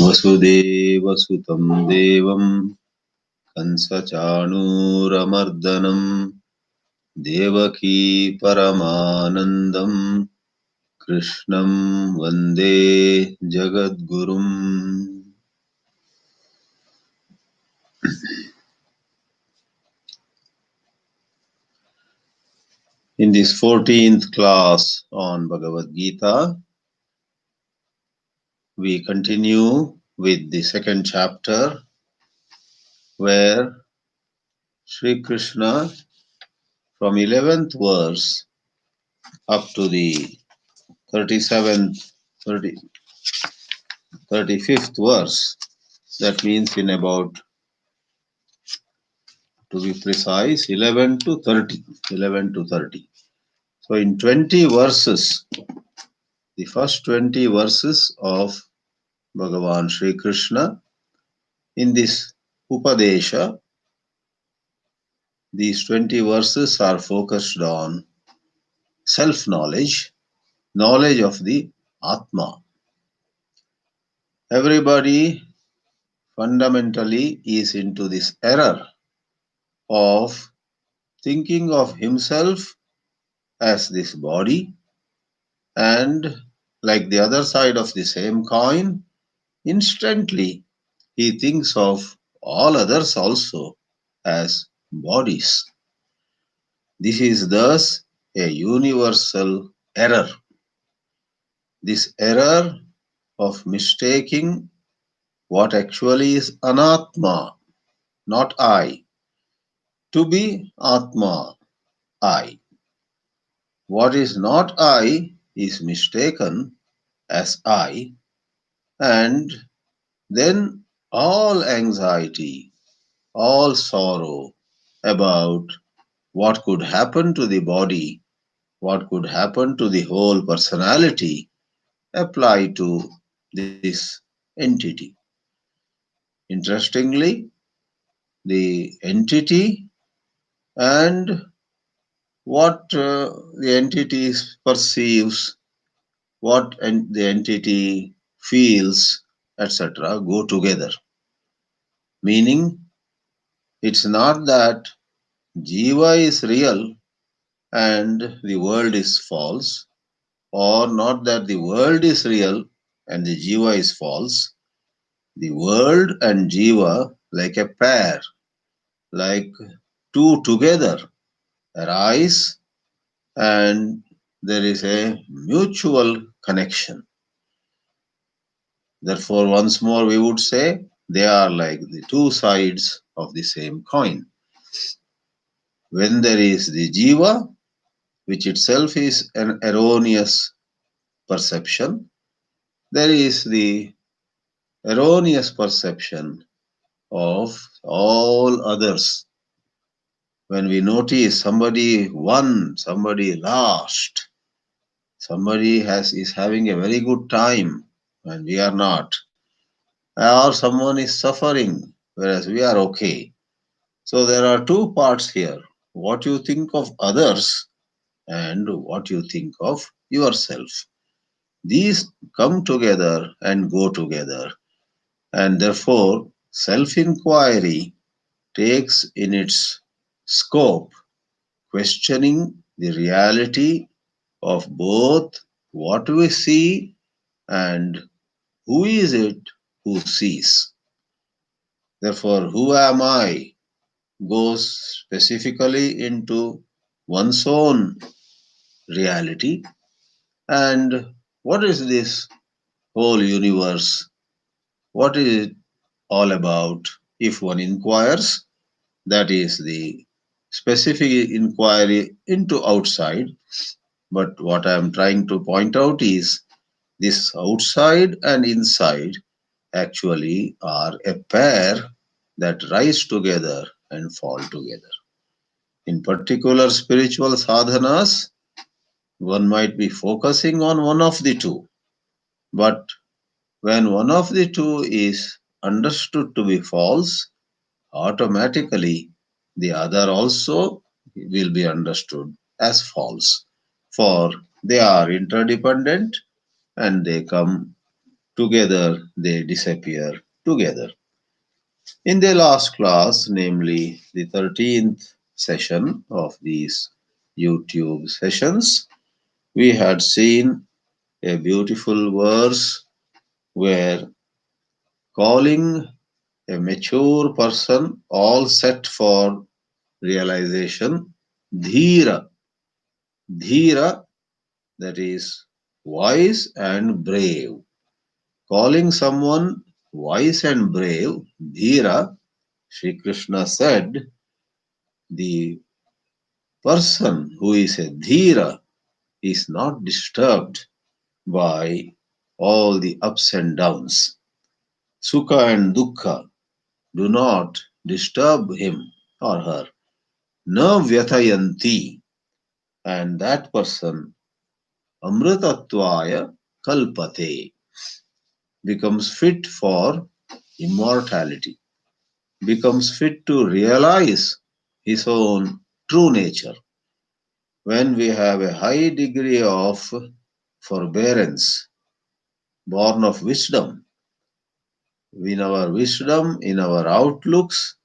वसुदेवसुतं देवं कंसचाणूरमर्दनं देवकी परमानन्दं कृष्णं वन्दे जगद्गुरुम्. In this 14th class on Bhagavad Geetā, we continue with the second chapter where Sri Krishna from 11th verse up to the 37th, 35th verse, that means in about, to be precise, 11 to 30. So in 20 verses, the first 20 verses of Bhagavan Sri Krishna, in this Upadesha, these 20 verses are focused on self-knowledge, knowledge of the Atma. Everybody fundamentally is into this error of thinking of himself as this body, and like the other side of the same coin, instantly he thinks of all others also as bodies. This is thus a universal error. This error of mistaking what actually is anatma, not I, to be atma, I. What is not I is mistaken as I, and then all anxiety, all sorrow about what could happen to the body, what could happen to the whole personality, apply to this entity. Interestingly, the entity and what the entity perceives, what the entity feels, etc., go together. Meaning, it's not that Jiva is real and the world is false, or not that the world is real and the Jiva is false. The world and Jiva, like a pair, like two together, arise, and there is a mutual connection. Therefore, once more we would say they are like the two sides of the same coin. When there is the Jiva, which itself is an erroneous perception, there is the erroneous perception of all others. When we notice somebody won, somebody lost, somebody is having a very good time and we are not, or someone is suffering whereas we are okay. So there are two parts here: what you think of others and what you think of yourself. These come together and go together, and therefore self-inquiry takes in its scope questioning the reality of both what we see and who is it who sees. Therefore, who am I goes specifically into one's own reality, and what is this whole universe? What is it all about? If one inquires, that is the specific inquiry into outside. But what I am trying to point out is this outside and inside actually are a pair that rise together and fall together. In particular spiritual sadhanas, one might be focusing on one of the two, but when one of the two is understood to be false, automatically the other also will be understood as false, for they are interdependent and they come together, they disappear together. In the last class, namely the 13th session of these YouTube sessions, we had seen a beautiful verse where calling a mature person all set for realization, dhira, dhira, that is wise and brave. Calling someone wise and brave, dhira, Sri Krishna said, the person who is a dhira is not disturbed by all the ups and downs. Sukha and dukkha do not disturb him or her. Na vyathayanti, and that person amritatvaya kalpate becomes fit for immortality, becomes fit to realize his own true nature. When we have a high degree of forbearance, born of wisdom, in our wisdom, in our outlooks,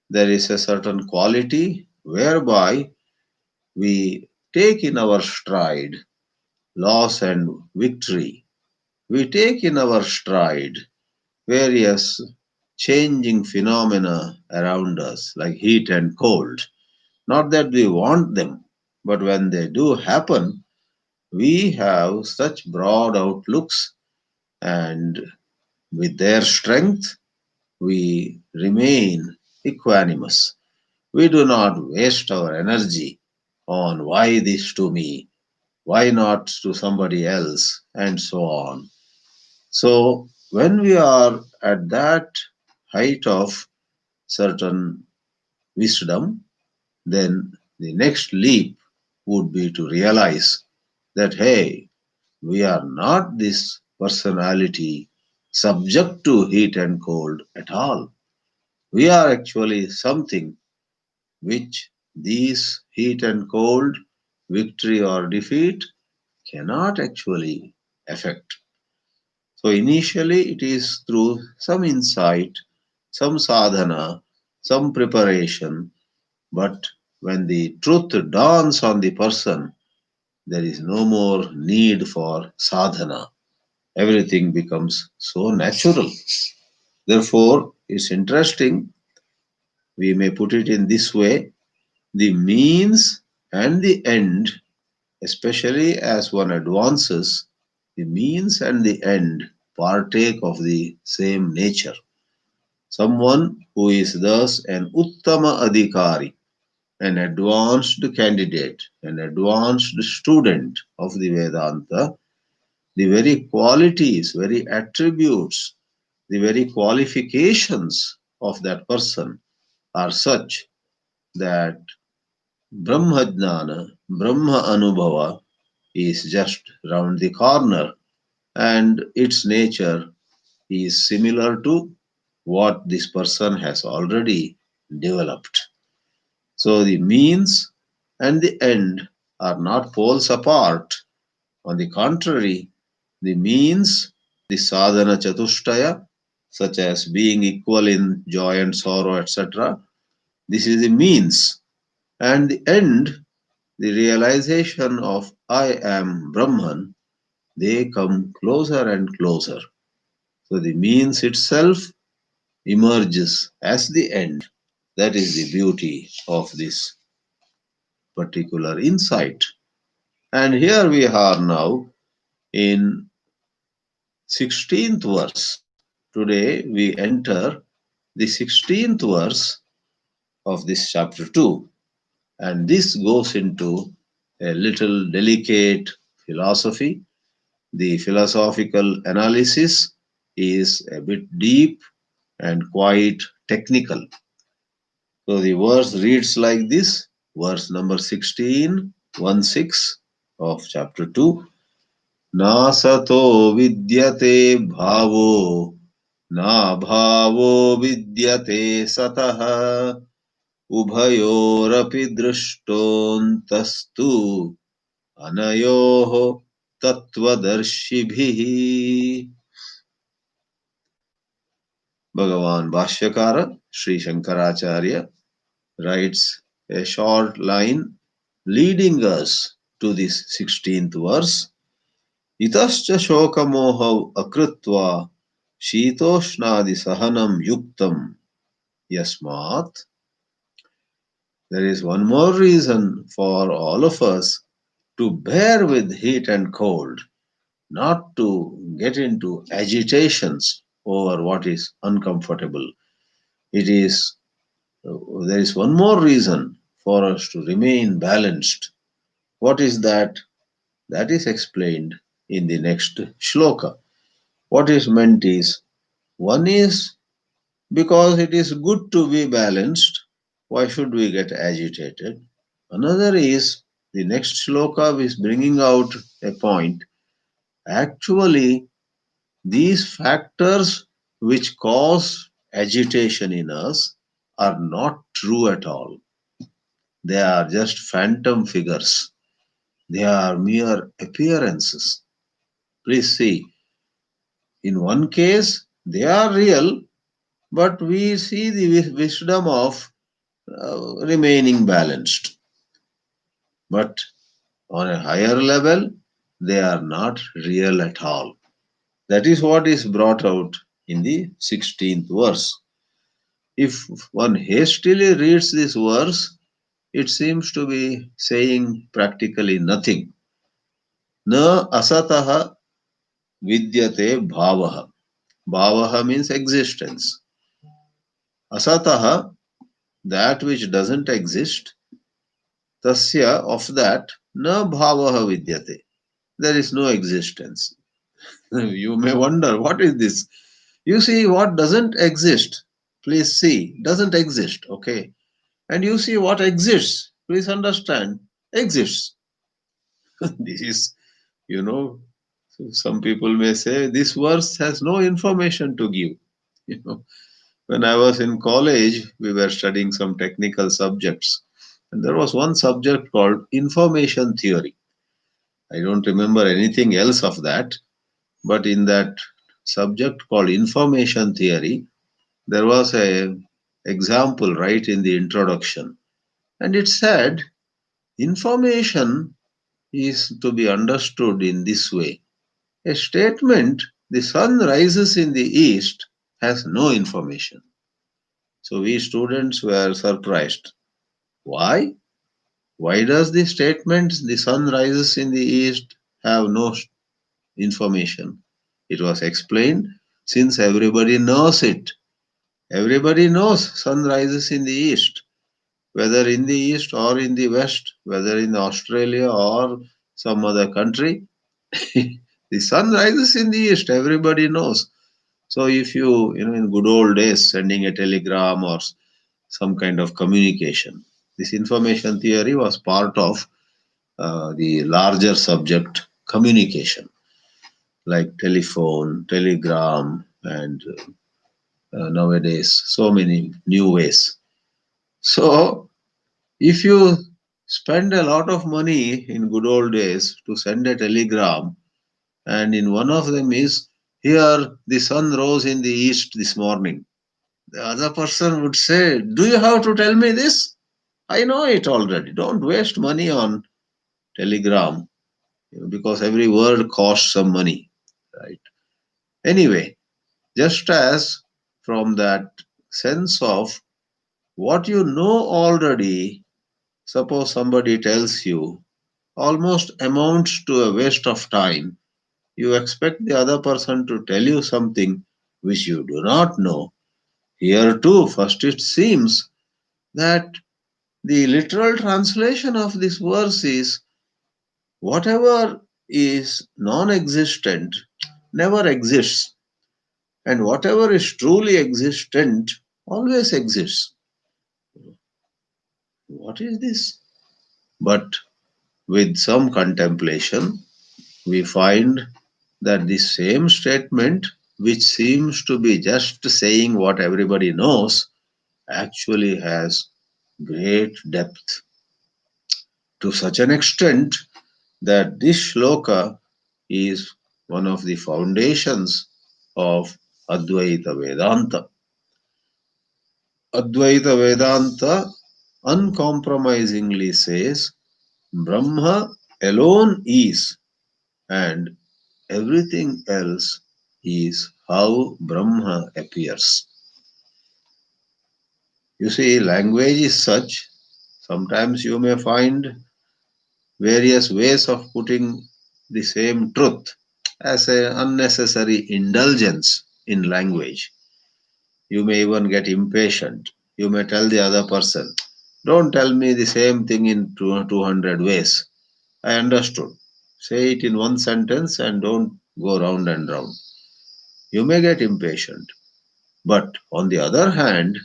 there is a certain quality whereby we take in our stride loss and victory. We take in our stride various changing phenomena around us, like heat and cold. Not that we want them, but when they do happen, we have such broad outlooks, and with their strength, we remain equanimous. We do not waste our energy on why this to me, why not to somebody else, and so on. So, when we are at that height of certain wisdom, then the next leap would be to realize that, hey, we are not this personality subject to heat and cold at all. We are actually something which these heat and cold, victory or defeat, cannot actually affect. So initially it is through some insight, some sadhana, some preparation, but when the truth dawns on the person, there is no more need for sadhana. Everything becomes so natural. Therefore, it's interesting, we may put it in this way, the means and the end, especially as one advances, the means and the end partake of the same nature. Someone who is thus an Uttama Adhikari, an advanced candidate, an advanced student of the Vedanta, the very qualities, very attributes, the very qualifications of that person are such that Brahmajnana, Brahma Anubhava is just round the corner, and its nature is similar to what this person has already developed. So the means and the end are not poles apart. On the contrary, the means, the sadhana chatushtaya, such as being equal in joy and sorrow, etc., this is the means. And the end, the realization of I am Brahman, they come closer and closer. So the means itself emerges as the end. That is the beauty of this particular insight. And here we are now in 16th verse. Today we enter the 16th verse of this chapter 2. And this goes into a little delicate philosophy. The philosophical analysis is a bit deep and quite technical. So the verse reads like this, verse number 16, 1-6 of chapter 2. Nasato vidyate bhavo, na bhavo vidyate sataha, Ubhayorapi drishtontastu anayoho tattvadarshibhihi. Bhagavan Bhashyakara, Sri Shankaracharya, writes a short line leading us to this 16th verse. Itascha shokamohav akrutva shitoshnadi sahanam yuktam yasmat. There is one more reason for all of us to bear with heat and cold, not to get into agitations over what is uncomfortable. It is there is one more reason for us to remain balanced. What is that? That is explained in the next shloka. What is meant is, one is because it is good to be balanced, why should we get agitated? Another is, the next shloka is bringing out a point. Actually, these factors which cause agitation in us are not true at all. They are just phantom figures. They are mere appearances. Please see, in one case, they are real, but we see the wisdom of remaining balanced. But on a higher level, they are not real at all. That is what is brought out in the 16th verse. If one hastily reads this verse, it seems to be saying practically nothing. Na asataha vidyate bhavaha. Bhavaha means existence. Asataha, that which doesn't exist, tasya, of that, na bhavaha vidyate. There is no existence. You may wonder, what is this? You see, what doesn't exist, please see, doesn't exist, okay? And you see what exists, please understand, exists. This is, you know, some people may say this verse has no information to give. You know, when I was in college, we were studying some technical subjects, and there was one subject called information theory. I don't remember anything else of that, but in that subject called information theory, there was a example right in the introduction, and it said information is to be understood in this way. A statement, the sun rises in the east, has no information. So we students were surprised. Why? Why does the statement, the sun rises in the east, have no information? It was explained, since everybody knows it. Everybody knows sun rises in the east, whether in the east or in the west, whether in Australia or some other country. The sun rises in the east, everybody knows. So if you in good old days, sending a telegram or some kind of communication, this information theory was part of the larger subject communication, like telephone, telegram, and nowadays so many new ways. So if you spend a lot of money in good old days to send a telegram, and in one of them is, here the sun rose in the east this morning, the other person would say, do you have to tell me this? I know it already. Don't waste money on telegram, because every word costs some money, right? Anyway, just as from that sense of what you know already, suppose somebody tells you, almost amounts to a waste of time. You expect the other person to tell you something which you do not know. Here too, first it seems that the literal translation of this verse is, whatever is non existent never exists, and whatever is truly existent always exists. What is this? But with some contemplation, we find that the same statement, which seems to be just saying what everybody knows, actually has great depth, to such an extent that this shloka is one of the foundations of Advaita Vedanta. Advaita Vedanta uncompromisingly says Brahma alone is, and everything else is how Brahma appears. You see, language is such, sometimes you may find various ways of putting the same truth as an unnecessary indulgence in language. You may even get impatient. You may tell the other person, don't tell me the same thing in 200 ways. I understood. Say it in one sentence and don't go round and round. You may get impatient. But on the other hand,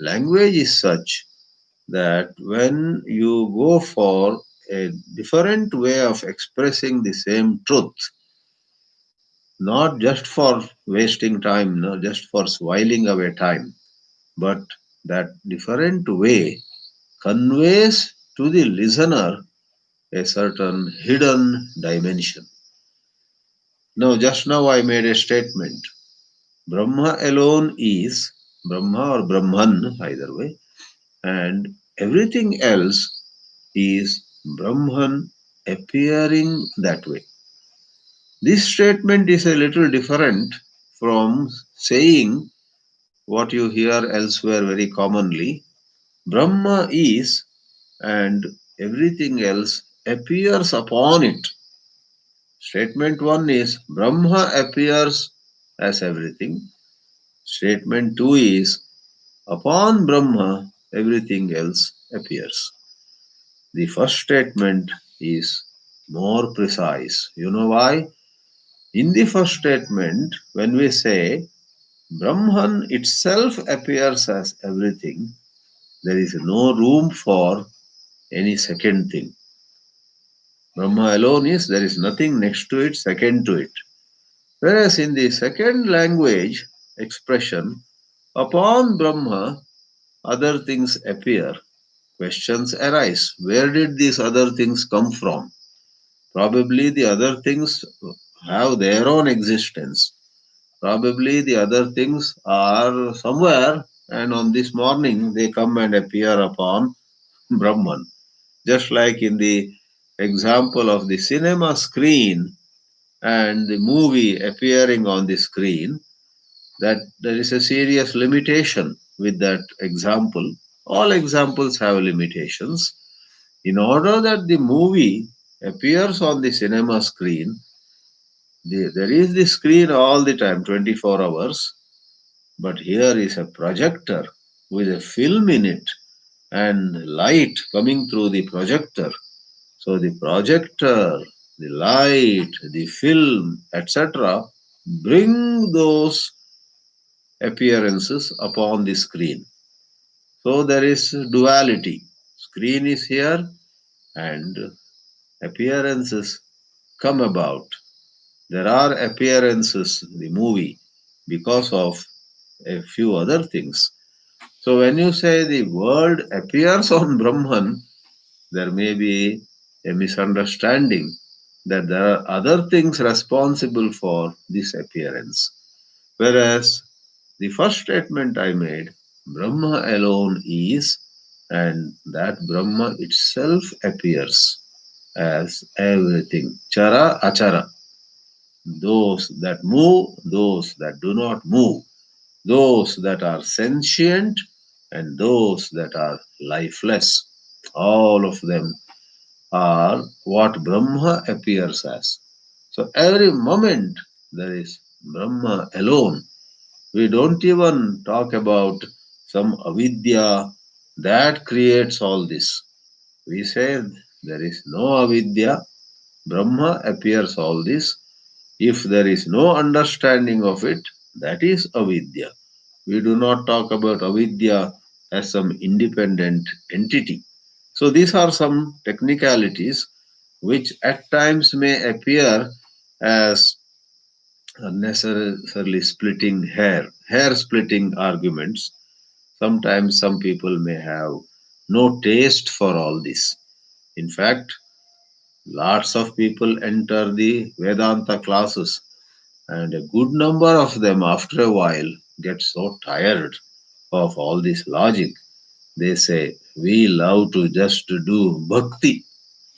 language is such that when you go for a different way of expressing the same truth, not just for wasting time, not just for whiling away time, but that different way conveys to the listener a certain hidden dimension. Now, just now I made a statement. Brahma alone is, Brahma or Brahman, either way, and everything else is Brahman appearing that way. This statement is a little different from saying what you hear elsewhere very commonly. Brahma is, and everything else appears upon it. Statement 1 is Brahma appears as everything. Statement 2 is upon Brahma everything else appears. The first statement is more precise. You know why? In the first statement, when we say Brahman itself appears as everything, there is no room for any second thing. Brahma alone is, there is nothing next to it, second to it. Whereas in the second language expression, upon Brahma, other things appear. Questions arise. Where did these other things come from? Probably the other things have their own existence. Probably the other things are somewhere, and on this morning they come and appear upon Brahman. Just like in the example of the cinema screen and the movie appearing on the screen, that there is a serious limitation with that example. All examples have limitations. In order that the movie appears on the cinema screen, there is the screen all the time, 24 hours, but here is a projector with a film in it and light coming through the projector. So the projector, the light, the film, etc., bring those appearances upon the screen. So there is duality. Screen is here and appearances come about. There are appearances in the movie because of a few other things. So when you say the word appears on Brahman, there may be a misunderstanding that there are other things responsible for this appearance. Whereas the first statement I made, Brahma alone is, and that Brahma itself appears as everything. Chara, achara. Those that move, those that do not move, those that are sentient, and those that are lifeless. All of them are what Brahma appears as. So every moment there is Brahma alone. We don't even talk about some avidya that creates all this. We say there is no avidya, Brahma appears all this. If there is no understanding of it, that is avidya. We do not talk about avidya as some independent entity. So these are some technicalities which at times may appear as unnecessarily hair splitting arguments. Sometimes some people may have no taste for all this. In fact, lots of people enter the Vedanta classes, and a good number of them, after a while, get so tired of all this logic. They say, we love to just do bhakti.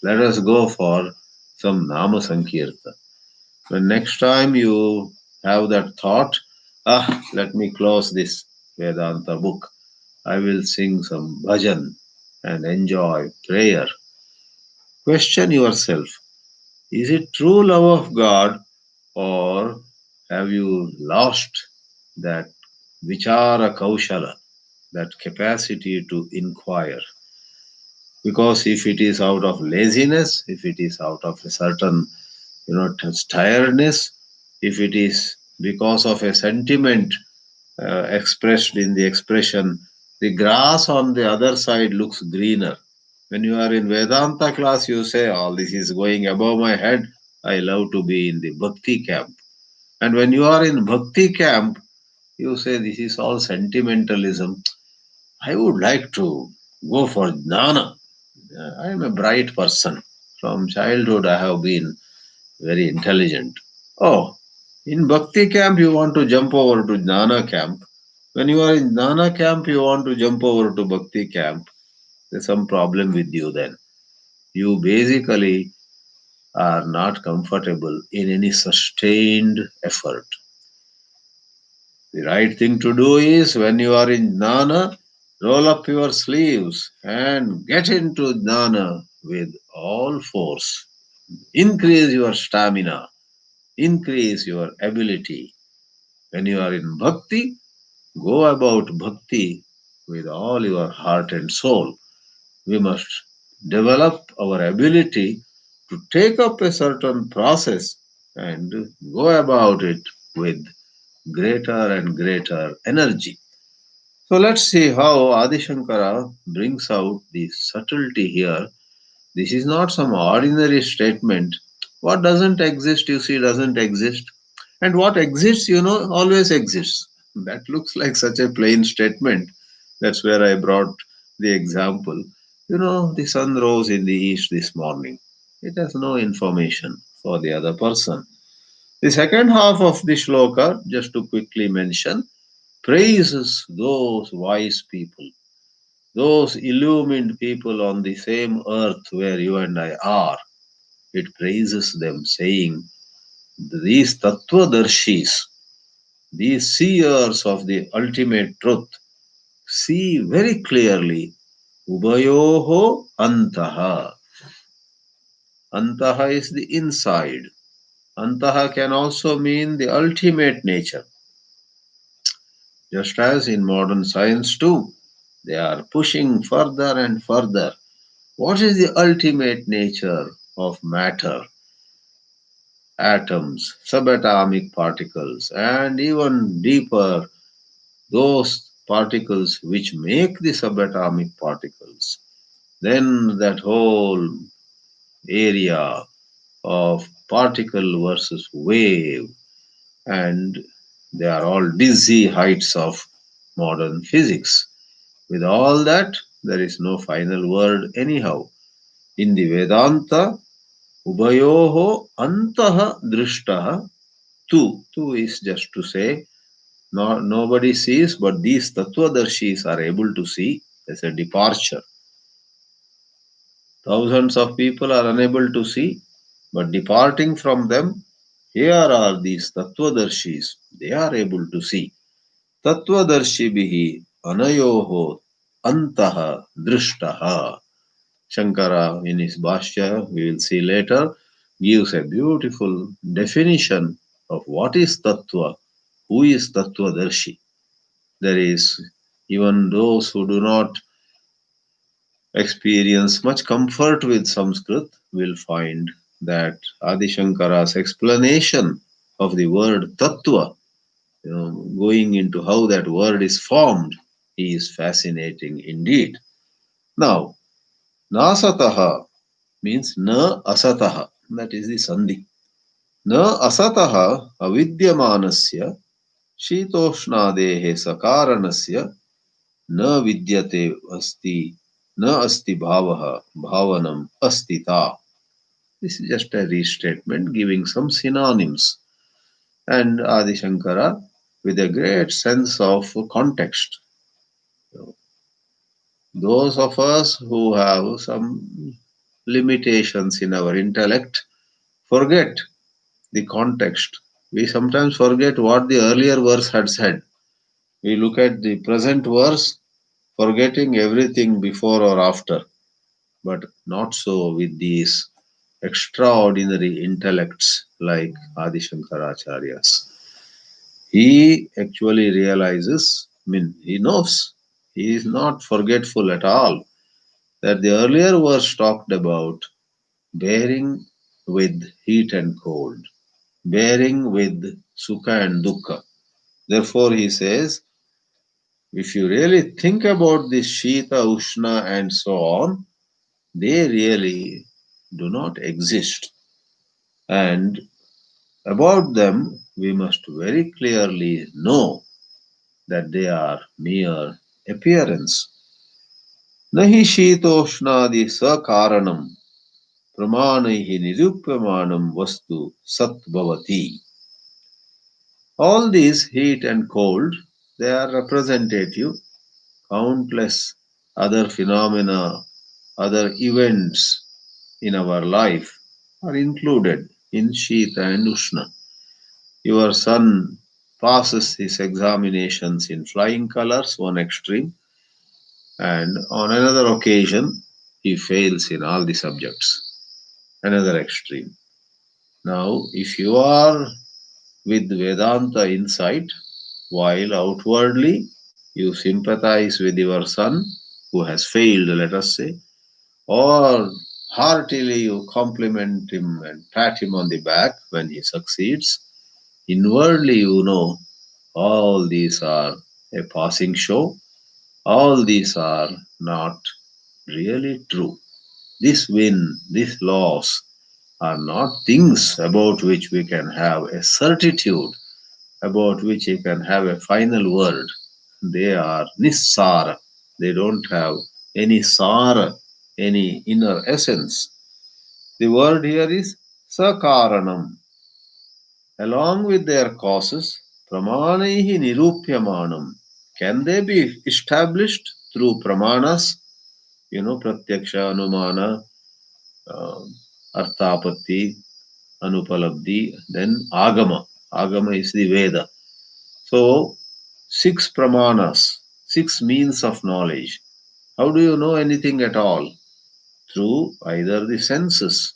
Let us go for some Nama Sankirtan. When next time you have that thought, let me close this Vedanta book. I will sing some bhajan and enjoy prayer. Question yourself, is it true love of God, or have you lost that vichara kaushala, that capacity to inquire? Because if it is out of laziness, if it is out of a certain tiredness, if it is because of a sentiment expressed in the expression, the grass on the other side looks greener. When you are in Vedanta class, you say, all this is going above my head. I love to be in the bhakti camp. And when you are in bhakti camp, you say, this is all sentimentalism. I would like to go for jnana. I am a bright person. From childhood, I have been very intelligent. Oh, in bhakti camp, you want to jump over to jnana camp. When you are in jnana camp, you want to jump over to bhakti camp. There's some problem with you then. You basically are not comfortable in any sustained effort. The right thing to do is when you are in jnana, roll up your sleeves and get into jnana with all force. Increase your stamina, increase your ability. When you are in bhakti, go about bhakti with all your heart and soul. We must develop our ability to take up a certain process and go about it with greater and greater energy. So let's see how Adi Shankara brings out the subtlety here. This is not some ordinary statement. What doesn't exist, you see, doesn't exist. And what exists, always exists. That looks like such a plain statement. That's where I brought the example. The sun rose in the east this morning. It has no information for the other person. The second half of the shloka, just to quickly mention, praises those wise people, those illumined people on the same earth where you and I are. It praises them, saying, these tattvadarshis, these seers of the ultimate truth, see very clearly ubayoho antaha. Antaha is the inside. Antaha can also mean the ultimate nature. Just as in modern science too, they are pushing further and further. What is the ultimate nature of matter? Atoms, subatomic particles, and even deeper, those particles which make the subatomic particles. Then that whole area of particle versus wave, and they are all dizzy heights of modern physics. With all that, there is no final word anyhow. In the Vedanta, ubayoho antaha drishtaha tu. Tu is just to say, nobody sees, but these tattvadarshis are able to see. As a departure. Thousands of people are unable to see, but departing from them, here are these tattvadarshis. They are able to see. Tattvadarshibhihi anayoho antaha drishtaha. Shankara, in his Bhashya, we will see later, gives a beautiful definition of what is Tattva, who is Tattvadarshi. There is even those who do not experience much comfort with Sanskrit will find that Adi Shankara's explanation of the word Tattva, going into how that word is formed, is fascinating indeed. Now, Nasataha means na asataha. That is the sandhi. Na asataha avidyamanasya shitoshnadehe sakaranasya na vidyate asti Na asti bhavaha bhavanam astita. This is just a restatement giving some synonyms. And Adi Shankara, with a great sense of context. Those of us who have some limitations in our intellect forget the context. We sometimes forget what the earlier verse had said. We look at the present verse, forgetting everything before or after. But not so with these extraordinary intellects like Adi Shankaracharya's. He actually realizes, he knows, he is not forgetful at all, that the earlier verse talked about bearing with heat and cold, bearing with sukha and dukkha. Therefore, he says, if you really think about this Shita, Ushna, and so on, they really do not exist. And about them, we must very clearly know that they are mere appearance. Nahi Shitoshnadi Sakaranam Pramanaihi Nirupyamanam Vastu Sat Bhavati. All these heat and cold, they are representative. Countless other phenomena, other events in our life are included in Shita and Ushna. Your son passes his examinations in flying colors, one extreme, and on another occasion he fails in all the subjects, another extreme. Now, if you are with Vedanta insight, while outwardly you sympathize with your son who has failed, let us say, or heartily you compliment him and pat him on the back when he succeeds, inwardly you know all these are a passing show, all these are not really true. This win, this loss are not things about which we can have a certitude, about which we can have a final word. They are nissara. They don't have any sara, any inner essence. The word here is sakaranam. Along with their causes, pramanaihi nirupyamanam. Can they be established through pramanas? Pratyaksha, anumana, uh, arthapatti, anupalabdhi, then agama. Agama is the Veda. So, six pramanas, six means of knowledge. How do you know anything at all? Through either the senses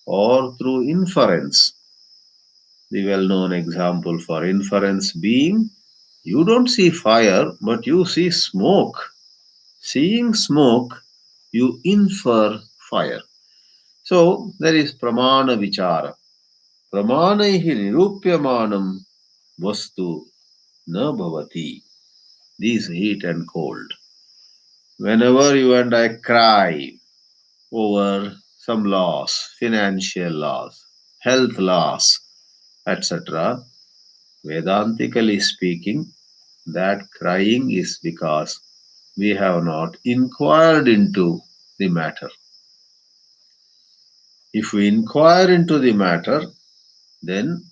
or through inference. The well known example for inference being you don't see fire, but you see smoke. Seeing smoke, you infer fire. So there is pramana vichara. Pramanaihi nirupyamanam vastu na bhavati. These heat and cold. Whenever you and I cry over some loss, financial loss, health loss, etc., Vedantically speaking, that crying is because we have not inquired into the matter. If we inquire into the matter, then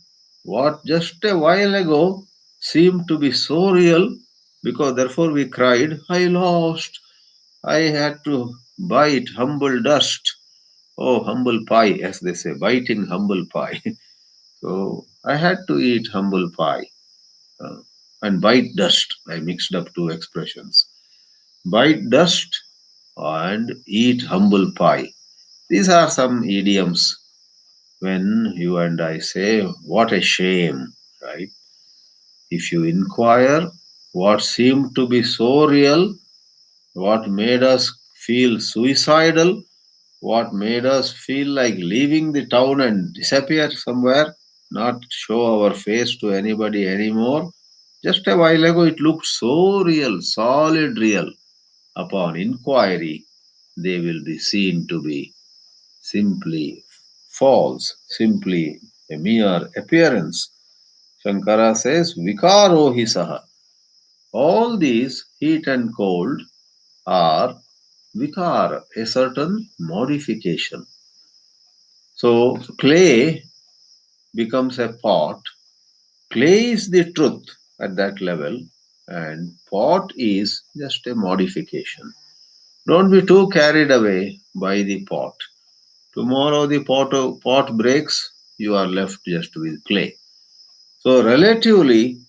what just a while ago seemed to be so real, because therefore we cried, I lost, I had to bite humble dust. Oh, humble pie, as they say, biting humble pie. So I had to eat humble pie. Uh, and bite dust. I mixed up two expressions. Bite dust and eat humble pie. These are some idioms when you and I say, what a shame, right? If you inquire what seemed to be so real, what made us feel suicidal, what made us feel like leaving the town and disappear somewhere, not show our face to anybody anymore. Just a while ago, it looked so real, solid real. Upon inquiry, they will be seen to be simply false, simply a mere appearance. Shankara says, Vikaro hi saha. All these heat and cold are vikara, a certain modification. So clay becomes a pot. Clay is the truth at that level, and pot is just a modification. Don't be too carried away by the pot. Tomorrow the pot breaks, you are left just with clay. So relatively,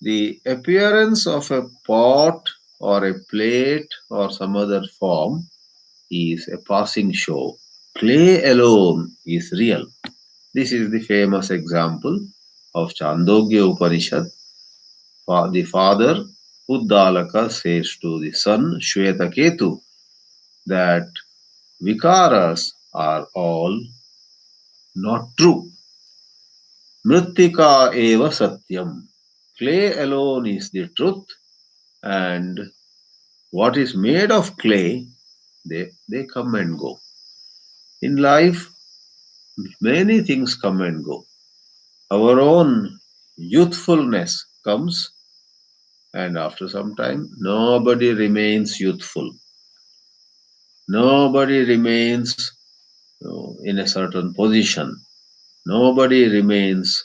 the appearance of a pot or a plate or some other form is a passing show. Clay alone is real. This is the famous example of Chandogya Upanishad. The father Uddalaka says to the son Shvetaketu that vikaras are all not true. Mrittika eva satyam. Clay alone is the truth, and what is made of clay, they come and go. In life, many things come and go. Our own youthfulness comes, and after some time, nobody remains youthful. Nobody remains in a certain position. Nobody remains,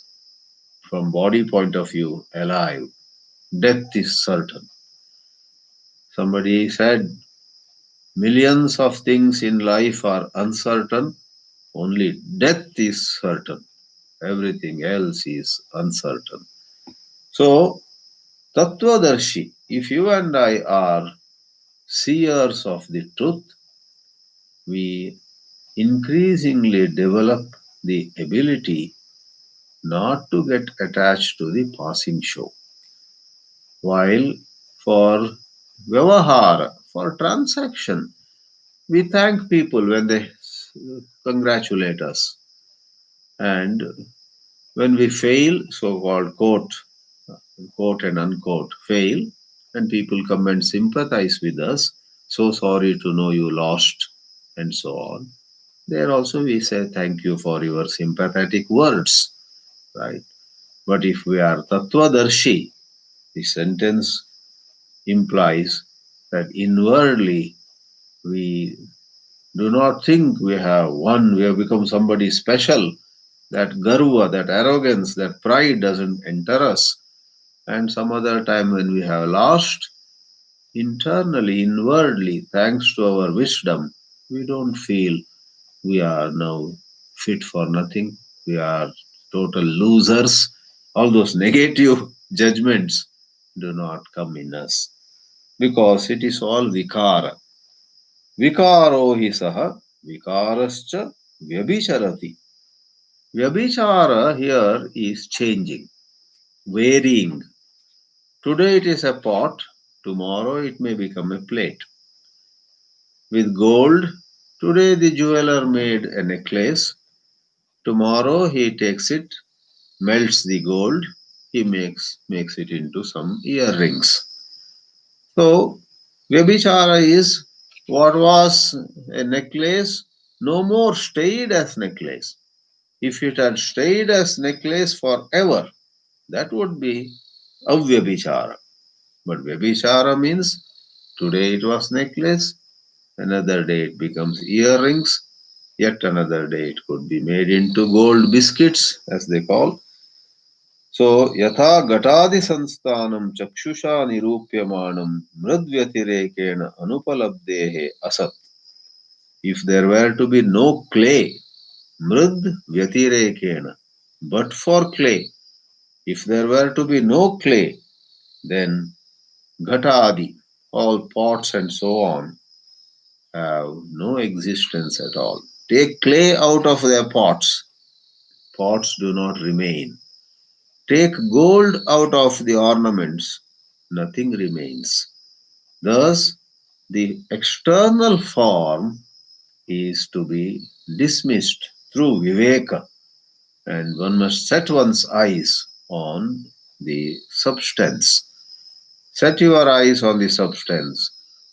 from body point of view, alive. Death is certain. Somebody said, millions of things in life are uncertain, only death is certain. Everything else is uncertain. So, Tattvadarshi, if you and I are seers of the truth, we increasingly develop the ability not to get attached to the passing show. While for Vyavahara, for transaction, we thank people when they congratulate us. And when we fail, so-called quote and unquote, fail, and people come and sympathize with us, so sorry to know you lost, and so on. There also we say thank you for your sympathetic words, right? But if we are Tattvadarshi, the sentence implies that inwardly we do not think we have won, we have become somebody special. That garva, that arrogance, that pride doesn't enter us. And some other time when we have lost, internally, inwardly, thanks to our wisdom, we don't feel we are now fit for nothing. We are total losers. All those negative judgments do not come in us because it is all vikara. Vikaro hi saha, vikarascha vyabhisharati. Vyabhichara here is changing, varying. Today it is a pot, tomorrow it may become a plate. With gold, today the jeweler made a necklace, tomorrow he takes it, melts the gold, he makes it into some earrings. So, Vyabhichara is what was a necklace, no more stayed as necklace. If it had stayed as necklace forever, that would be avyabhichara. But vyabhichara means today it was necklace, another day it becomes earrings, yet another day it could be made into gold biscuits, as they call. So, yatha gatadi sansthanam chakshusha nirupyamanam mridvyatirekena anupalabdehe asat. If there were to be no clay, mrid vyatirekena, but for clay, if there were to be no clay, then ghatadi, all pots and so on, have no existence at all. Take clay out of their pots, pots do not remain. Take gold out of the ornaments, nothing remains. Thus, the external form is to be dismissed through viveka, and one must set one's eyes on the substance. Set your eyes on the substance.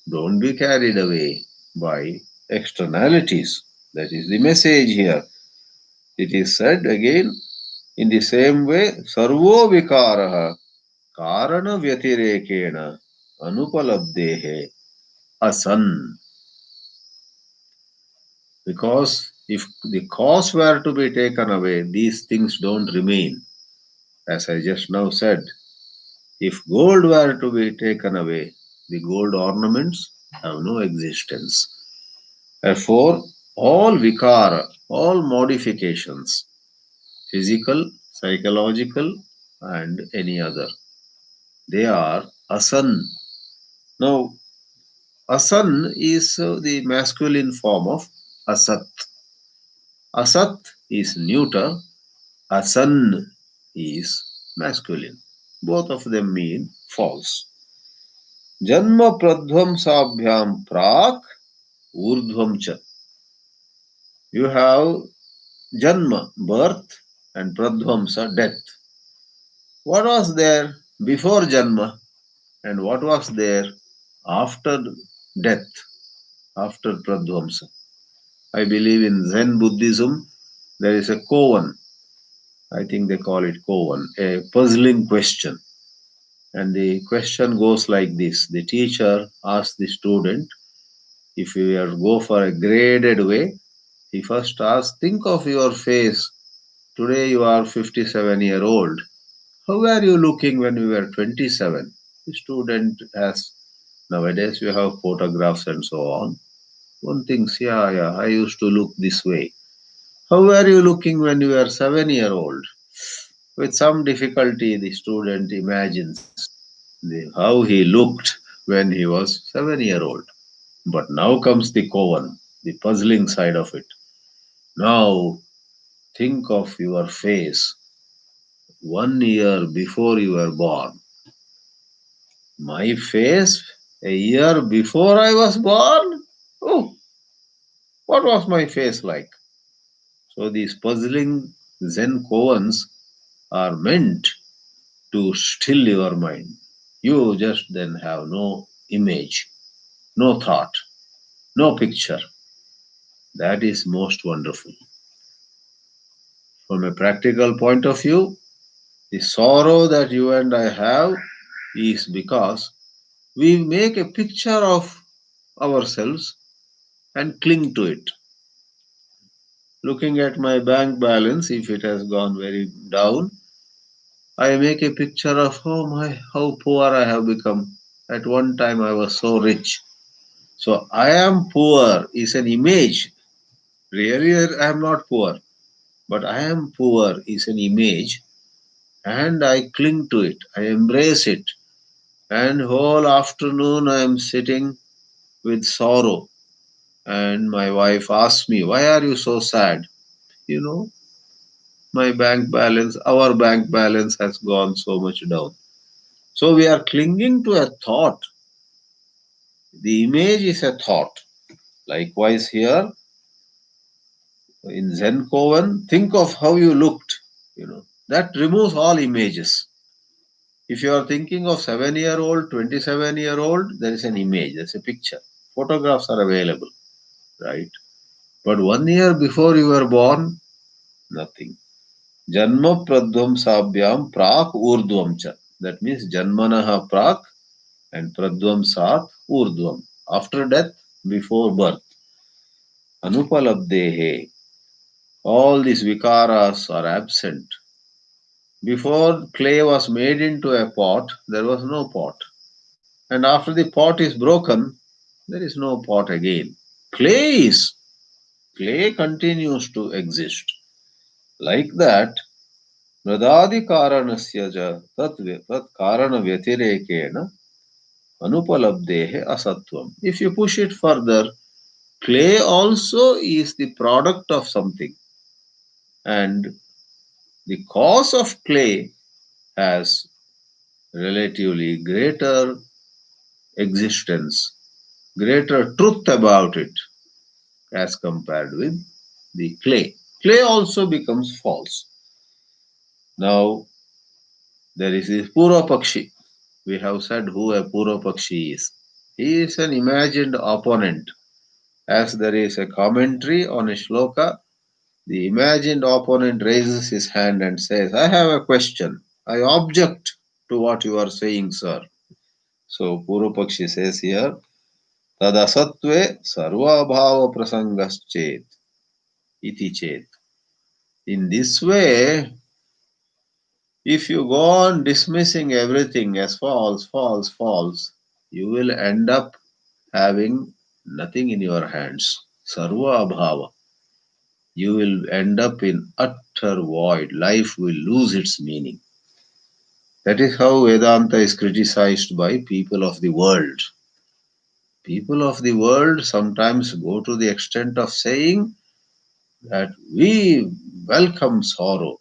Don't be carried away by externalities. That is the message here. It is said again in the same way, Sarvo Vikaraha Karana Vyatirekena Anupalabdehe Asan. Because if the cause were to be taken away, these things don't remain. As I just now said, if gold were to be taken away, the gold ornaments have no existence. Therefore, all vikara, all modifications, physical, psychological, and any other, they are asan. Now, asan is the masculine form of asat. Asat is neuter, asan is masculine. Both of them mean false. Janma pradvamsabhyam prak urdhvam cha. You have janma, birth, and pradvamsa, death. What was there before janma and what was there after death, after pradvamsa? I believe in Zen Buddhism there is a koan. I think they call it koan, a puzzling question. And the question goes like this. The teacher asks the student, if you were to go for a graded way, he first asks, think of your face. Today you are 57-year-old. How were you looking when you were 27? The student has, nowadays we have photographs and so on. One thinks, yeah, I used to look this way. How were you looking when you were 7-year-old? With some difficulty, the student imagines how he looked when he was 7-year-old. But now comes the koan, the puzzling side of it. Now think of your face 1 year before you were born. My face a year before I was born? Oh, what was my face like? So these puzzling Zen koans are meant to still your mind. You just then have no image, no thought, no picture. That is most wonderful. From a practical point of view, the sorrow that you and I have is because we make a picture of ourselves and cling to it. Looking at my bank balance, if it has gone very down, I make a picture of, oh my, how poor I have become. At one time I was so rich. So I am poor is an image. Really, I am not poor, but I am poor is an image, and I cling to it. I embrace it, and whole afternoon I am sitting with sorrow. And my wife asks me, "Why are you so sad?" You know, my bank balance, our bank balance has gone so much down. So we are clinging to a thought. The image is a thought. Likewise, here in Zen Kovan, think of how you looked. That removes all images. If you are thinking of 7-year-old, 27-year-old, there is an image, there's a picture. Photographs are available, right? But 1 year before you were born, nothing. Janma pradvam sabhyam prak urdvam cha. That means janmanaha prak and pradvam sat urdvam. After death, before birth. Anupalabdehe. All these vikaras are absent. Before clay was made into a pot, there was no pot. And after the pot is broken, there is no pot again. Clay continues to exist. Like that, Mradadi karanasya ja tat karana vyatirekena anupalabdehe asatvam. If you push it further, clay also is the product of something. And the cause of clay has relatively greater existence, greater truth about it as compared with the clay. Clay also becomes false. Now, there is this Purupakshi. We have said who a Purupakshi is. He is an imagined opponent. As there is a commentary on a shloka, the imagined opponent raises his hand and says, I have a question. I object to what you are saying, sir. So Purupakshi says here, तदसत्वे सर्वभाव प्रसंगश्चेत iti chet. In this way, if you go on dismissing everything as false, false, false, you will end up having nothing in your hands. Sarva abhava. You will end up in utter void. Life will lose its meaning. That is how Vedanta is criticized by people of the world. People of the world sometimes go to the extent of saying that we welcome sorrow,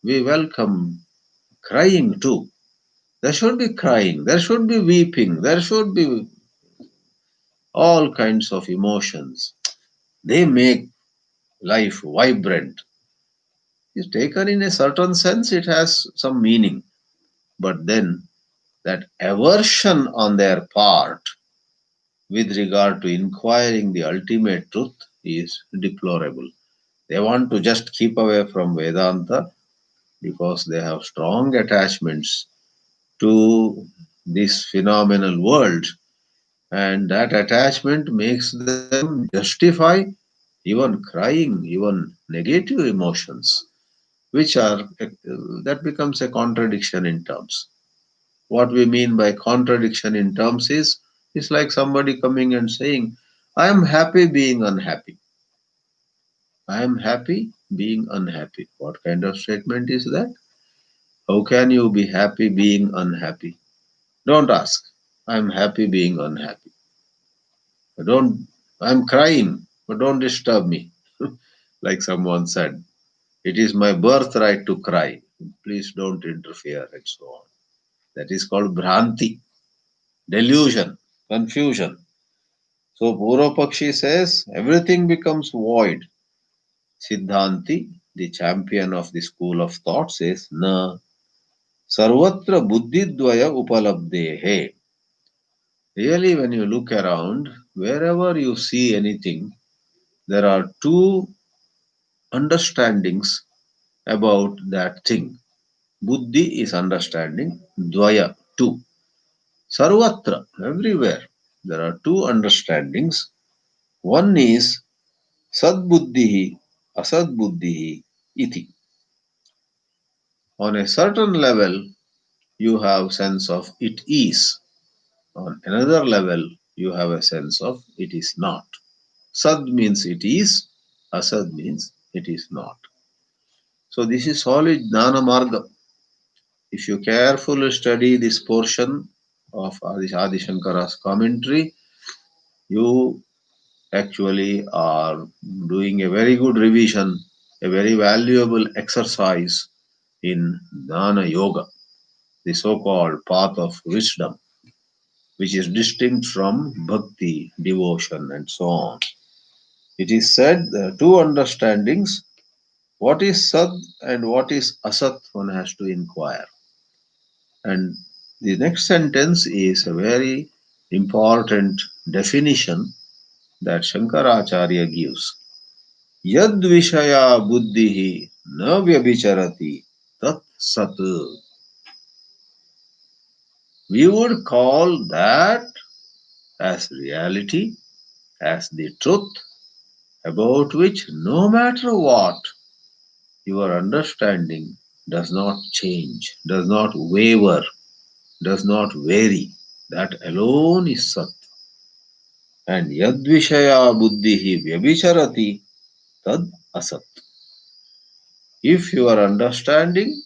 we welcome crying too. There should be crying, there should be weeping, there should be all kinds of emotions. They make life vibrant. It's taken in a certain sense, it has some meaning. But then that aversion on their part with regard to inquiring the ultimate truth is deplorable. They want to just keep away from Vedanta because they have strong attachments to this phenomenal world, and that attachment makes them justify even crying, even negative emotions, which are that becomes a contradiction in terms. What we mean by contradiction in terms is it's like somebody coming and saying, I am happy being unhappy. I am happy being unhappy. What kind of statement is that? How can you be happy being unhappy? Don't ask. I'm happy being unhappy. Don't I'm crying, but don't disturb me. Like someone said, it is my birthright to cry. Please don't interfere and so on. That is called bhranti, delusion, confusion. So Purupakshi says everything becomes void. Siddhanti, the champion of the school of thought, says na sarvatra buddhidvaya upalabdehe. Really, when you look around, wherever you see anything, there are two understandings about that thing. Buddhi is understanding, dvaya, two. Sarvatra, everywhere. There are two understandings. One is sadbuddhihi, asadbuddhihi, iti. On a certain level, you have sense of it is. On another level, you have a sense of it is not. Sad means it is, asad means it is not. So this is solid Jnana Marga. If you carefully study this portion of Adi Shankara's commentary, you actually are doing a very good revision, a very valuable exercise in Jnana Yoga, the so-called path of wisdom, which is distinct from bhakti, devotion, and so on. It is said there are two understandings. What is Sad and what is Asat, one has to inquire. And the next sentence is a very important definition that Shankaracharya gives. Yad Vishaya Buddhihi na vyabicharati tat sat. We would call that as reality, as the truth about which no matter what your understanding does not change, does not waver, does not vary. That alone is Sat. And Yadvishaya Buddhihi Vyabhisharati Tad Asat. If your understanding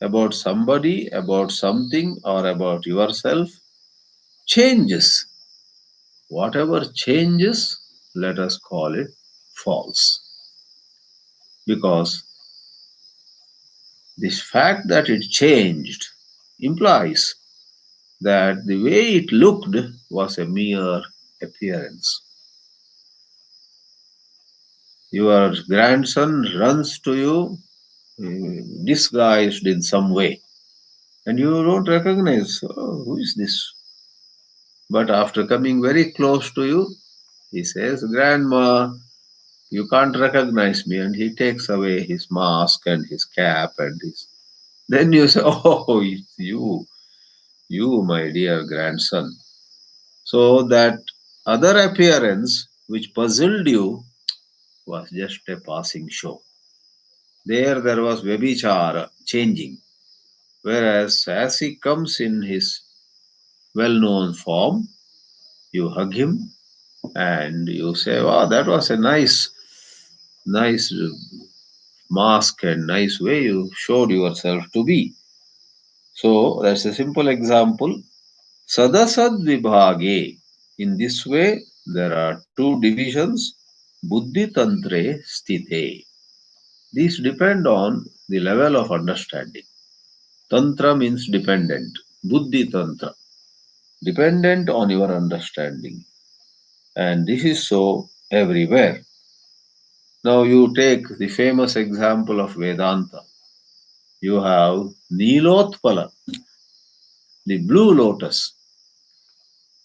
about somebody, about something, or about yourself changes, whatever changes, let us call it false. Because this fact that it changed implies that the way it looked was a mere appearance. Your grandson runs to you disguised in some way, and you don't recognize, oh, who is this? But after coming very close to you, he says, Grandma, you can't recognize me, and he takes away his mask and his cap and his. Then you say, oh, it's you, my dear grandson. So that other appearance which puzzled you was just a passing show. There was Vebhichara changing, whereas as he comes in his well-known form, you hug him and you say, wow, that was a nice mask and nice way you showed yourself to be. So that's a simple example. Sadasad vibhage. In this way, there are two divisions. Buddhi tantre sthite. These depend on the level of understanding. Tantra means dependent. Buddhi tantra. Dependent on your understanding. And this is so everywhere. Now you take the famous example of Vedanta. You have Nilotpala, the blue lotus.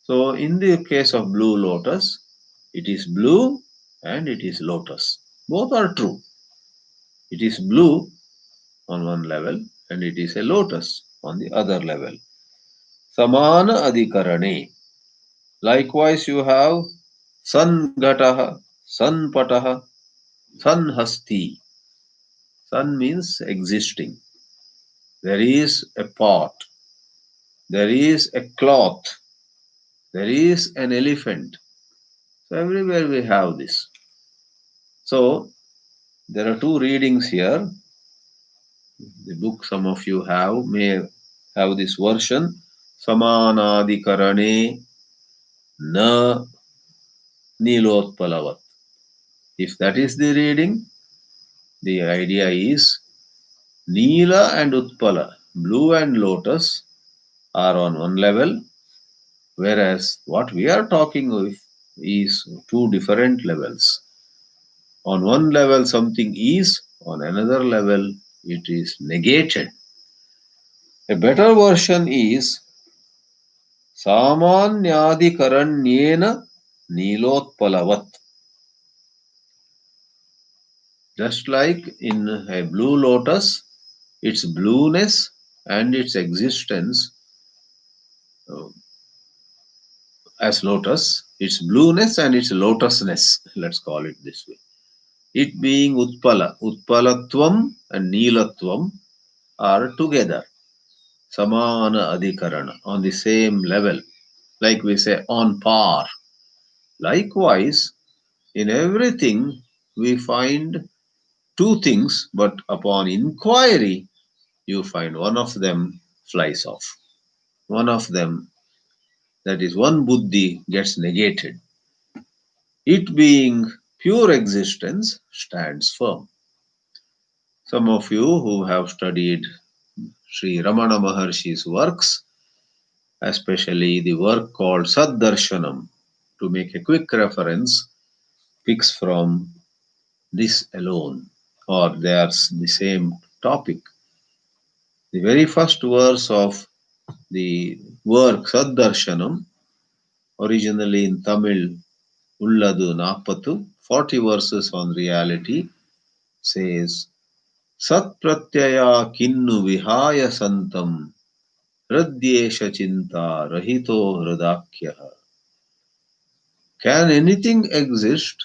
So in the case of blue lotus, it is blue and it is lotus. Both are true. It is blue on one level and it is a lotus on the other level. Samana adhikarane. Likewise, you have Sangataha, Sanpataha, Sanhasti. Sun means existing. There is a pot. There is a cloth. There is an elephant. So everywhere we have this. So there are two readings here. The book some of you may have this version. Samanadikarane na nilotpalavat. If that is the reading, the idea is Nila and Utpala, blue and lotus, are on one level, whereas what we are talking with is two different levels. On one level, something is, on another level, it is negated. A better version is Samanyadikaranyena Nilotpalavat. Just like in a blue lotus, its blueness and its existence uh, as lotus, its blueness and its lotusness, let's call it this way. It being Utpala, Utpalatvam and Nilatvam are together, Samana Adhikarana, on the same level, like we say on par. Likewise, in everything we find two things, but upon inquiry, you find one of them flies off. One of them, that is one buddhi, gets negated. It being pure existence stands firm. Some of you who have studied Sri Ramana Maharshi's works, especially the work called darshanam, to make a quick reference, picks from this alone, or they are the same topic. The very first verse of the work darshanam, originally in Tamil, Ulladu Napatu, 40 verses on reality, says, Sat pratyaya kinnu vihaya santam hridyesha chinta rahito hridakyaha. Can anything exist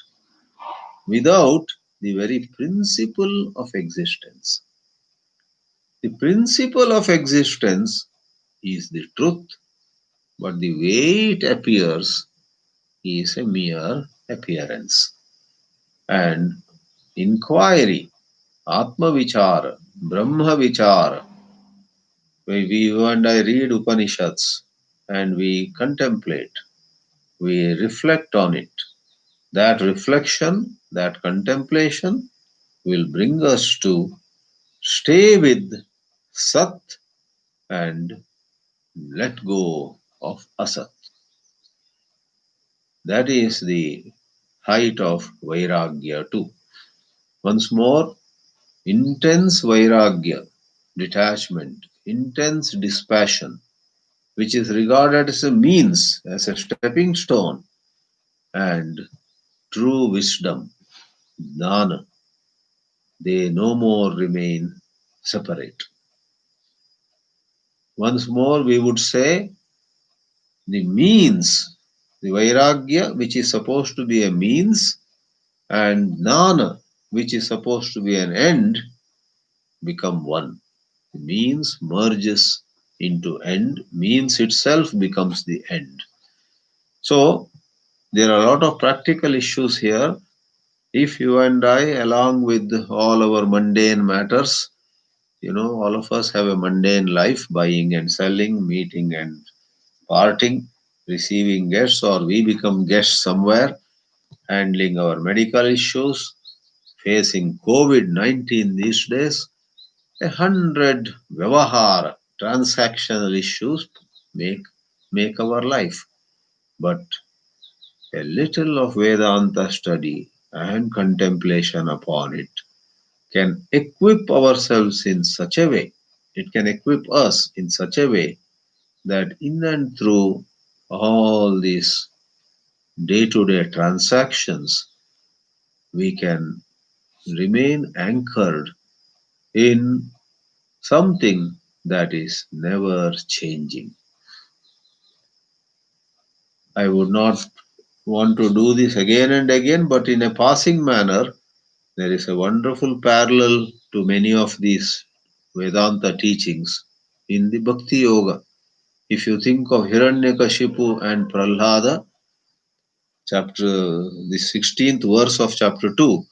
without the very principle of existence? The principle of existence is the truth, but the way it appears is a mere appearance. And inquiry, Atma Vichara, Brahma Vichara, when you and I read Upanishads and we contemplate, we reflect on it. That reflection, that contemplation will bring us to stay with Sat and let go of Asat. That is the height of Vairagya too. Once more, intense Vairagya, detachment, intense dispassion, which is regarded as a means, as a stepping stone, and true wisdom, Jnana, they no more remain separate. Once more, we would say the means, the Vairagya, which is supposed to be a means, and Jnana, which is supposed to be an end, become one. Means merges into end, means itself becomes the end. So there are a lot of practical issues here. If you and I, along with all our mundane matters, all of us have a mundane life, buying and selling, meeting and parting, receiving guests, or we become guests somewhere, handling our medical issues, facing COVID-19 these days, 100 vyavahara, transactional issues make our life. But a little of Vedanta study and contemplation upon it can equip ourselves in such a way, it can equip us in such a way that in and through all these day-to-day transactions, we can remain anchored in something that is never changing. I would not want to do this again and again, but in a passing manner, there is a wonderful parallel to many of these Vedanta teachings in the Bhakti Yoga. If you think of Hiranyakashipu and Prahlada, the 16th verse of chapter 2,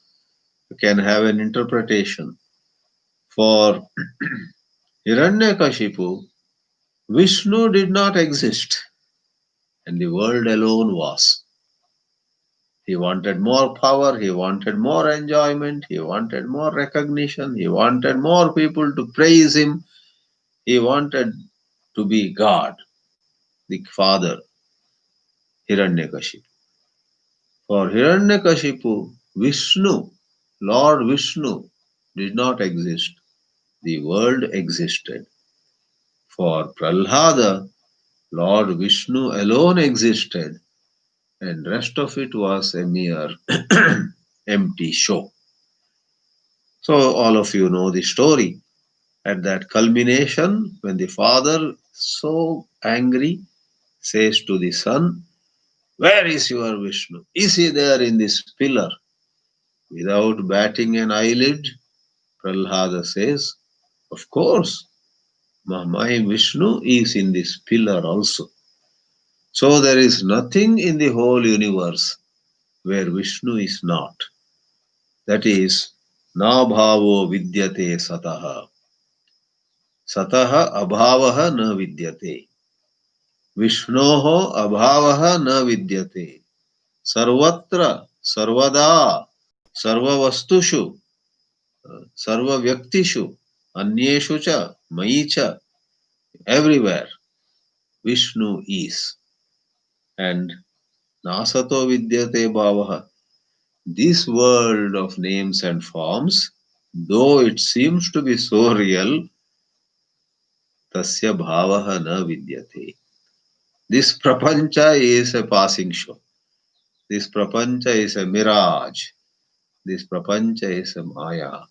you can have an interpretation. For Hiranyakashipu, Vishnu did not exist, and the world alone was. He wanted more power, he wanted more enjoyment, he wanted more recognition, he wanted more people to praise him, he wanted to be God, the father, Hiranyakashipu. For Hiranyakashipu, Vishnu, Lord Vishnu, did not exist. The world existed. For Prahlada, Lord Vishnu alone existed, and rest of it was a mere empty show. So all of you know the story. At that culmination, when the father, so angry, says to the son, "Where is your Vishnu? Is he there in this pillar?" Without batting an eyelid, Prahlada says, "Of course, my Vishnu is in this pillar also." So there is nothing in the whole universe where Vishnu is not. That is, na bhavo vidyate sataha. Sataha abhavaha na vidyate. Vishnoho abhavaha na vidyate. Sarvatra, sarvada, sarvavastushu, sarvavyaktishu, anyeshu cha, mayi cha, everywhere Vishnu is. And nasato vidyate bhavaha. This world of names and forms, though it seems to be so real, tasya bhavaha na vidyate. This prapancha is a passing show. This prapancha is a mirage. This prapancha is a maya.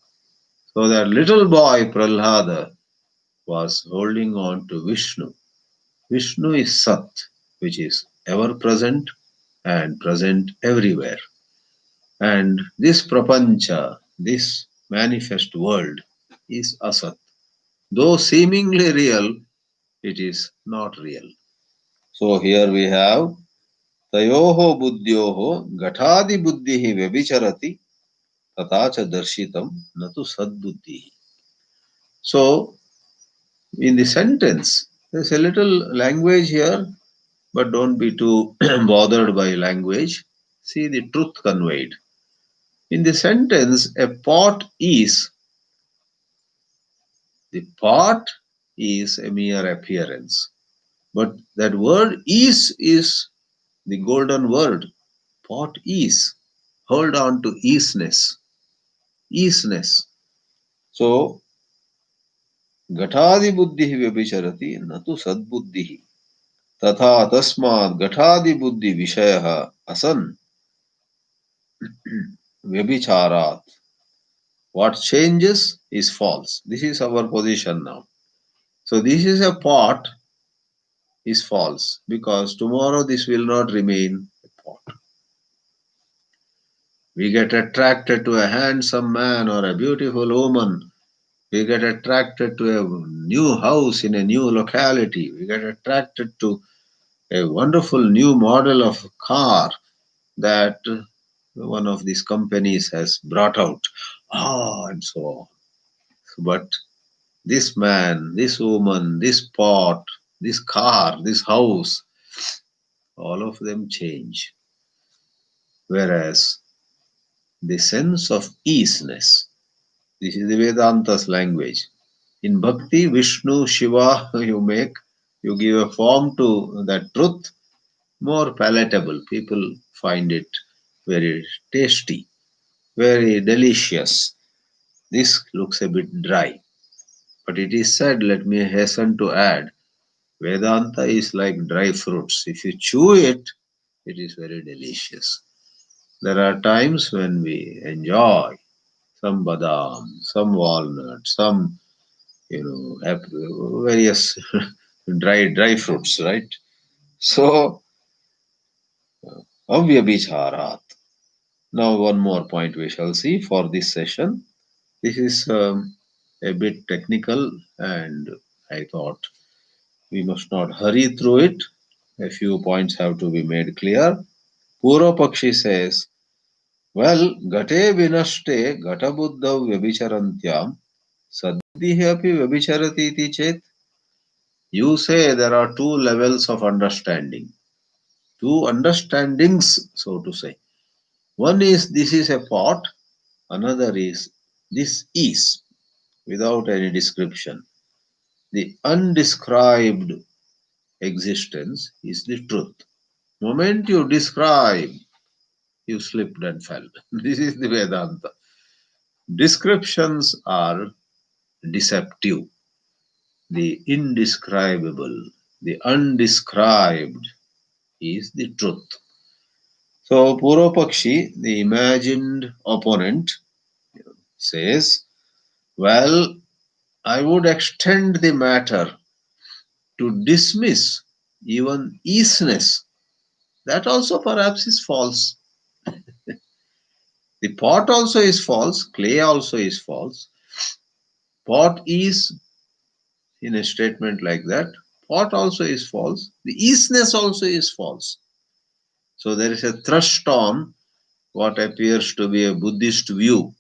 So that little boy Prahlada was holding on to Vishnu. Vishnu is Sat, which is ever present and present everywhere. And this prapancha, this manifest world, is Asat. Though seemingly real, it is not real. So here we have Tayoho buddhyoho gatadi buddhihi vyabicharati tatacha darshitam natu sadbuddhihi. So in the sentence, there's a little language here, but don't be too bothered by language. See the truth conveyed. In the sentence, a pot is, the pot is a mere appearance. But that word is the golden word. Pot is. Hold on to isness. Isness. So, gatadi buddhi vyabhicharati natu sadbuddhi. तथा तस्मात् घटादि बुद्धि विषयः असन व्यभिचारात्. What changes is false. This is our position now. So this is a pot is false because tomorrow this will not remain a pot. We get attracted to a handsome man or a beautiful woman. We get attracted to a new house in a new locality. We get attracted to a wonderful new model of car that one of these companies has brought out. And so on. But this man, this woman, this pot, this car, this house, all of them change. Whereas the sense of easiness, this is the Vedanta's language. In Bhakti, Vishnu, Shiva, you give a form to that truth, more palatable. People find it very tasty, very delicious. This looks a bit dry. But it is said, let me hasten to add, Vedanta is like dry fruits. If you chew it, it is very delicious. There are times when we enjoy some badam, some walnut, some various dry fruits, right? So, avyabhicharat. Now, one more point we shall see for this session. This is a bit technical, and I thought we must not hurry through it. A few points have to be made clear. Purupakshi says, well, gate vinashte gata buddhav vyabhicharantyam sadbuddhihi api vyabhicharati iti chet. You say there are two levels of understanding, two understandings, so to say. One is this is a pot, another is this is, without any description. The undescribed existence is the truth. Moment you describe, you slipped and fell. This is the Vedanta. Descriptions are deceptive. The indescribable, the undescribed is the truth. So Purupakshi, the imagined opponent, says, well, I would extend the matter to dismiss even easiness. That also perhaps is false. The pot also is false, clay also is false. Pot is, in a statement like that, pot also is false. The easiness also is false. So there is a thrust on what appears to be a Buddhist view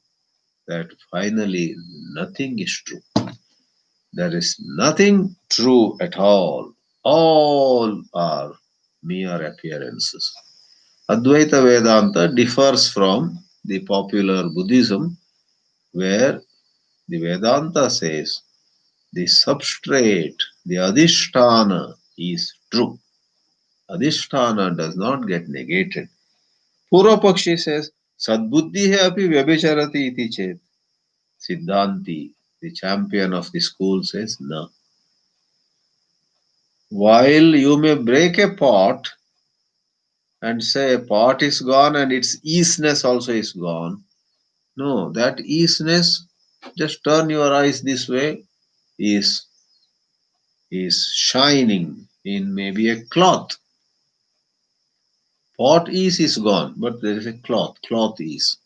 that finally nothing is true. There is nothing true at all. All are mere appearances. Advaita Vedanta differs from the popular Buddhism, where the Vedanta says the substrate, the adhisthana is true. Adhisthana does not get negated. Purupakshi says, Sadbuddhihi api vyabhicharati iti chet. Siddhanti, the champion of the school, says, no. While you may break a pot and say pot is gone and its easiness also is gone, no, that easiness, just turn your eyes this way, is shining in maybe a cloth. Pot is gone, but there is a cloth. Cloth is.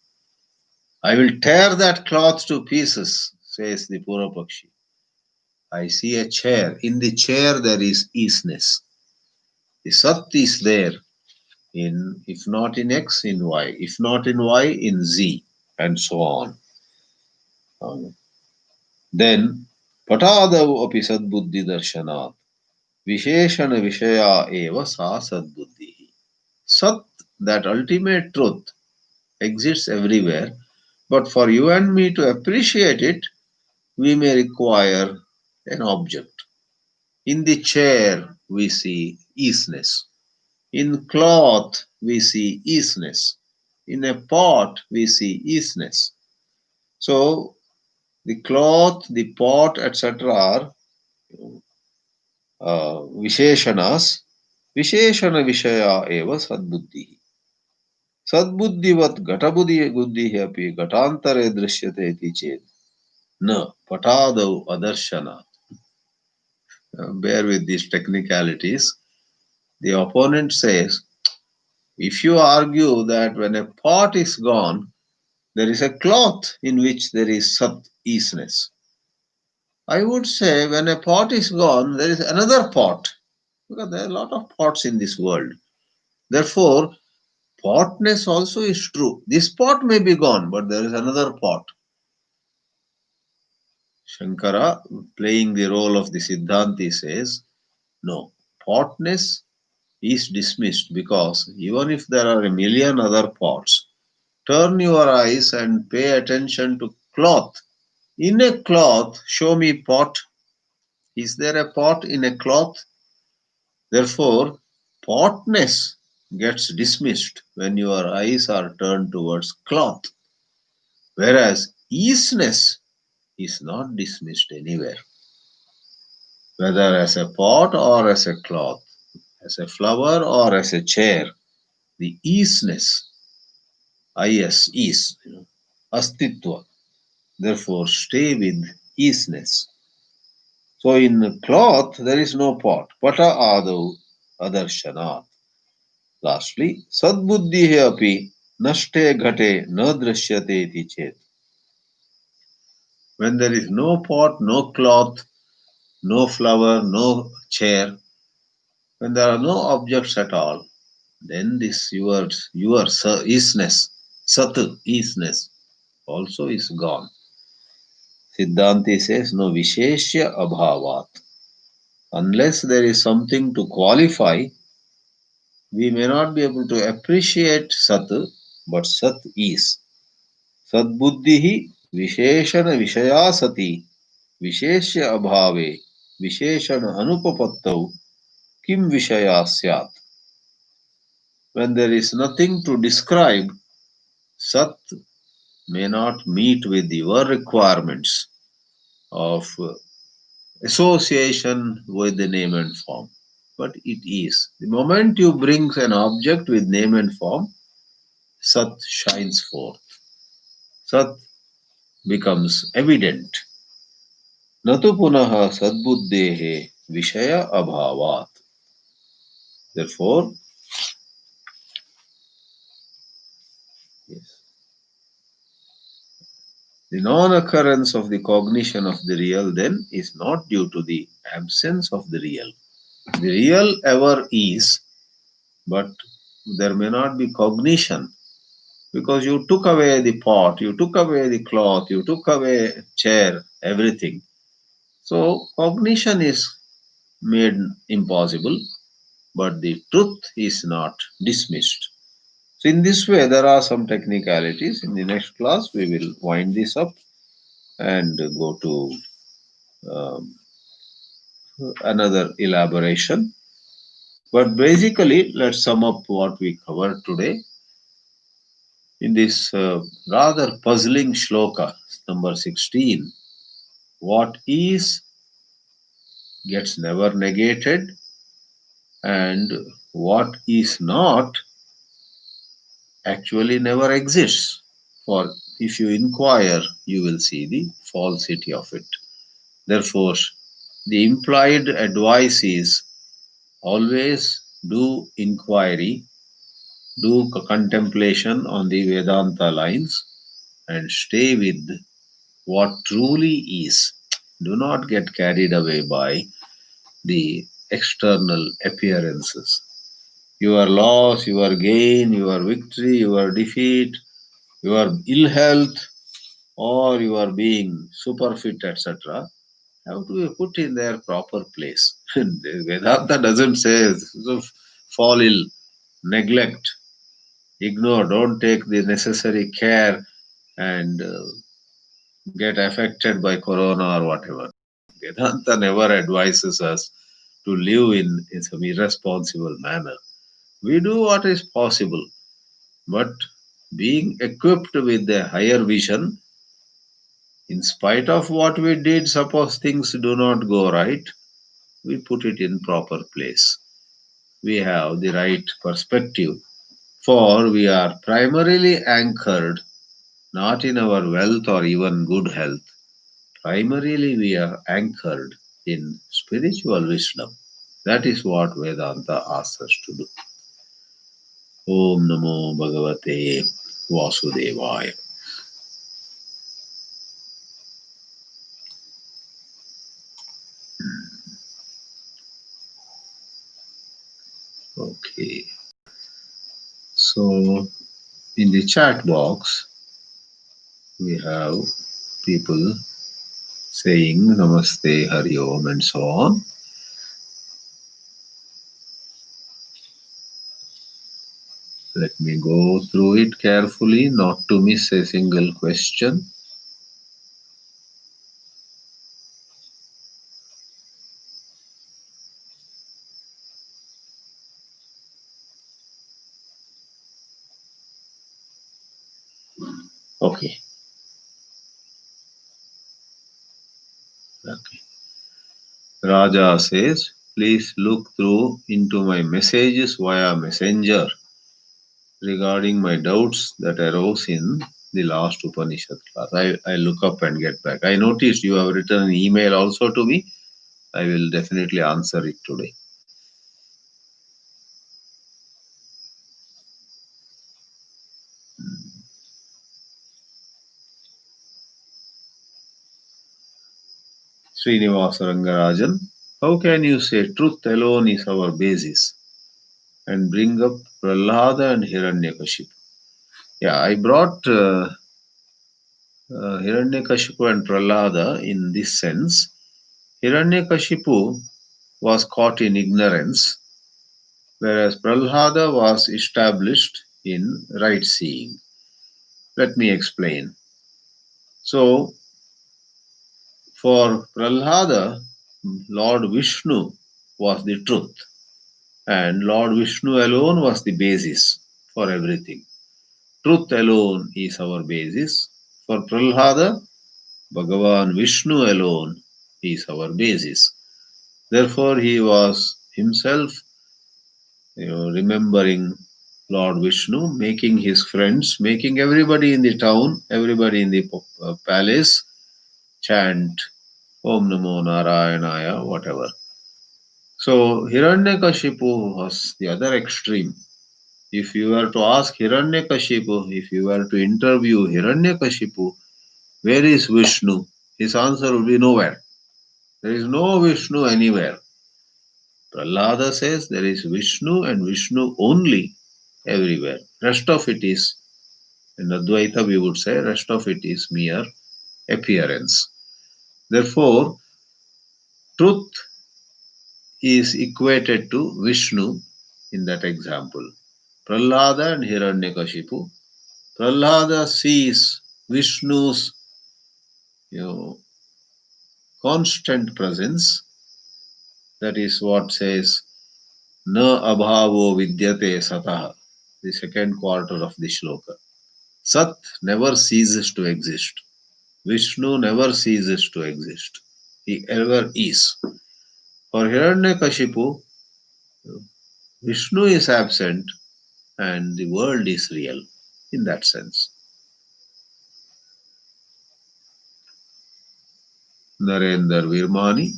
I will tear that cloth to pieces, says the Purupakshi. I see a chair. In the chair there is easiness. The Sat is there in, if not in X, in Y. If not in Y, in Z, and so on. Then, Patadav api sadbuddhi darshanat. Visheshana vishaya eva sa sadbuddhi. Sat, that ultimate truth, exists everywhere, but for you and me to appreciate it, we may require an object. In the chair, we see easiness. In cloth, we see easiness. In a pot, we see easiness. So, the cloth, the pot, etc. are visheshanas. Visheshana vishaya eva sadbuddhi. Sadbuddhivat gatabuddhihi api gatantare drishyate iti ched. No, patadav adarshana. Bear with these technicalities. The opponent says, If you argue that when a pot is gone, there is a cloth in which there is sat, isness. I would say when a pot is gone, there is another pot. Because there are a lot of pots in this world. Therefore, potness also is true. This pot may be gone, but there is another pot. Shankara, playing the role of the Siddhanti, says, no, potness is dismissed because even if there are a million other pots, turn your eyes and pay attention to cloth. In a cloth, show me pot. Is there a pot in a cloth? Therefore, potness gets dismissed when your eyes are turned towards cloth, whereas easiness is not dismissed anywhere, whether as a pot or as a cloth, as a flower or as a chair. The easiness, is, astitva. Therefore, stay with easiness. So in cloth, there is no pot. Pata adau adarshana. Lastly, sadbuddhi api nashte ghate na drishyate iti chet. When there is no pot, no cloth, no flower, no chair, when there are no objects at all, then this your isness, sat, isness, also is gone. Siddhanti says, no visheshya abhavat. Unless there is something to qualify, we may not be able to appreciate sat, but sat is. Sadbuddhi visheshana vishaya sati visheshya abhave visheshana anupapattau kim vishaya syat. When there is nothing to describe, sat may not meet with your requirements of association with the name and form. But it is. The moment you bring an object with name and form, Sat shines forth. Sat becomes evident. Natu punaha sadbuddhehe vishaya abhavat. Therefore, yes, the non-occurrence of the cognition of the real then is not due to the absence of the real. The real ever is, but there may not be cognition because you took away the pot, you took away the cloth, you took away chair, everything. So cognition is made impossible, but the truth is not dismissed. So in this way, there are some technicalities. In the next class, we will wind this up and go to um, another elaboration. But basically, let's sum up what we covered today in this rather puzzling shloka, number 16. What is gets never negated, and what is not actually never exists. For if you inquire, you will see the falsity of it. Therefore, the implied advice is always do inquiry, do contemplation on the Vedanta lines, and stay with what truly is. Do not get carried away by the external appearances. Your loss, your gain, your victory, your defeat, your ill health, or your being super fit, etc., have to be put in their proper place. Vedanta doesn't say so fall ill, neglect, ignore, don't take the necessary care and get affected by corona or whatever. Vedanta never advises us to live in some irresponsible manner. We do what is possible, but being equipped with a higher vision, in spite of what we did, suppose things do not go right, we put it in proper place. We have the right perspective, for we are primarily anchored not in our wealth or even good health. Primarily, we are anchored in spiritual wisdom. That is what Vedanta asks us to do. Om Namo Bhagavate Vasudevaya. Okay. So, in the chat box, we have people saying Namaste, Hari Om, and so on. Let me go through it carefully, not to miss a single question. Okay. Okay. Raja says, please look through into my messages via messenger regarding my doubts that arose in the last Upanishad class. I look up and get back. I noticed you have written an email also to me. I will definitely answer it today. Srinivasa Rangarajan, how can you say truth alone is our basis and bring up Prahlada and Hiranyakashipu? Yeah, I brought Hiranyakashipu and Prahlada in this sense. Hiranyakashipu was caught in ignorance, whereas Prahlada was established in right seeing. Let me explain. So, for Prahlada, Lord Vishnu was the truth, and Lord Vishnu alone was the basis for everything. Truth alone is our basis. For Prahlada, Bhagavan Vishnu alone is our basis. Therefore, he was himself, remembering Lord Vishnu, making his friends, making everybody in the town, everybody in the palace chant Om Namo Narayanaya, whatever. So Hiranyakashipu was the other extreme. If you were to ask Hiranyakashipu, if you were to interview Hiranyakashipu, where is Vishnu? His answer would be nowhere. There is no Vishnu anywhere. Prahlada says there is Vishnu and Vishnu only everywhere. Rest of it is, in Advaita we would say, rest of it is mere appearance. Therefore, truth is equated to Vishnu in that example. Prahlada and Hiranyakashipu. Prahlada sees Vishnu's constant presence. That is what says Na abhavo vidyate satah, the second quarter of the shloka. Sat never ceases to exist. Vishnu never ceases to exist. He ever is. For Hiranyakashipu, Vishnu is absent and the world is real in that sense. Narendra Virmani,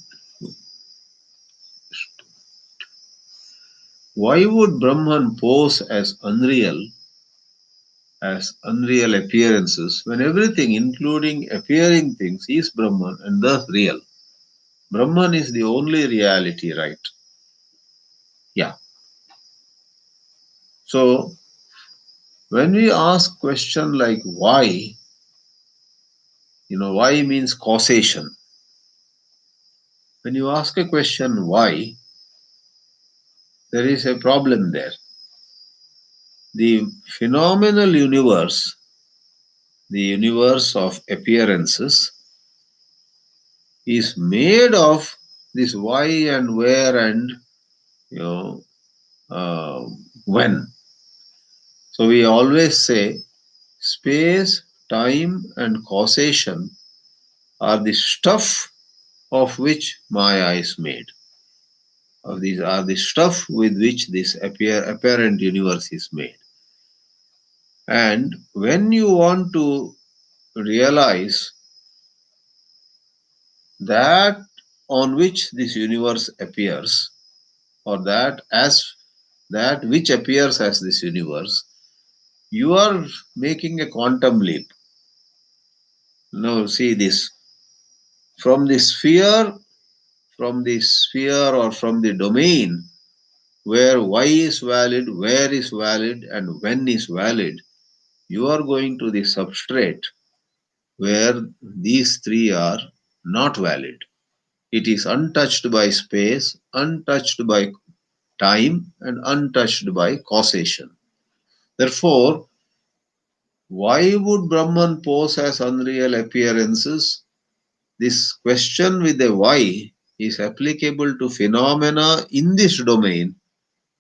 why would Brahman pose as unreal appearances when everything, including appearing things, is Brahman and thus real? Brahman is the only reality, right? Yeah. So, when we ask question like why, why means causation. When you ask a question why, there is a problem there. The phenomenal universe, the universe of appearances, is made of this why and where and you know when. So we always say space, time, and causation are the stuff of which Maya is made. These are the stuff with which this apparent universe is made. And when you want to realize that on which this universe appears, or that that which appears as this universe, you are making a quantum leap. Now see this. From the sphere, or from the domain where Y is valid, where is valid, and when is valid, you are going to the substrate where these three are not valid. It is untouched by space, untouched by time, and untouched by causation. Therefore, why would Brahman pose as unreal appearances? This question with a why is applicable to phenomena in this domain,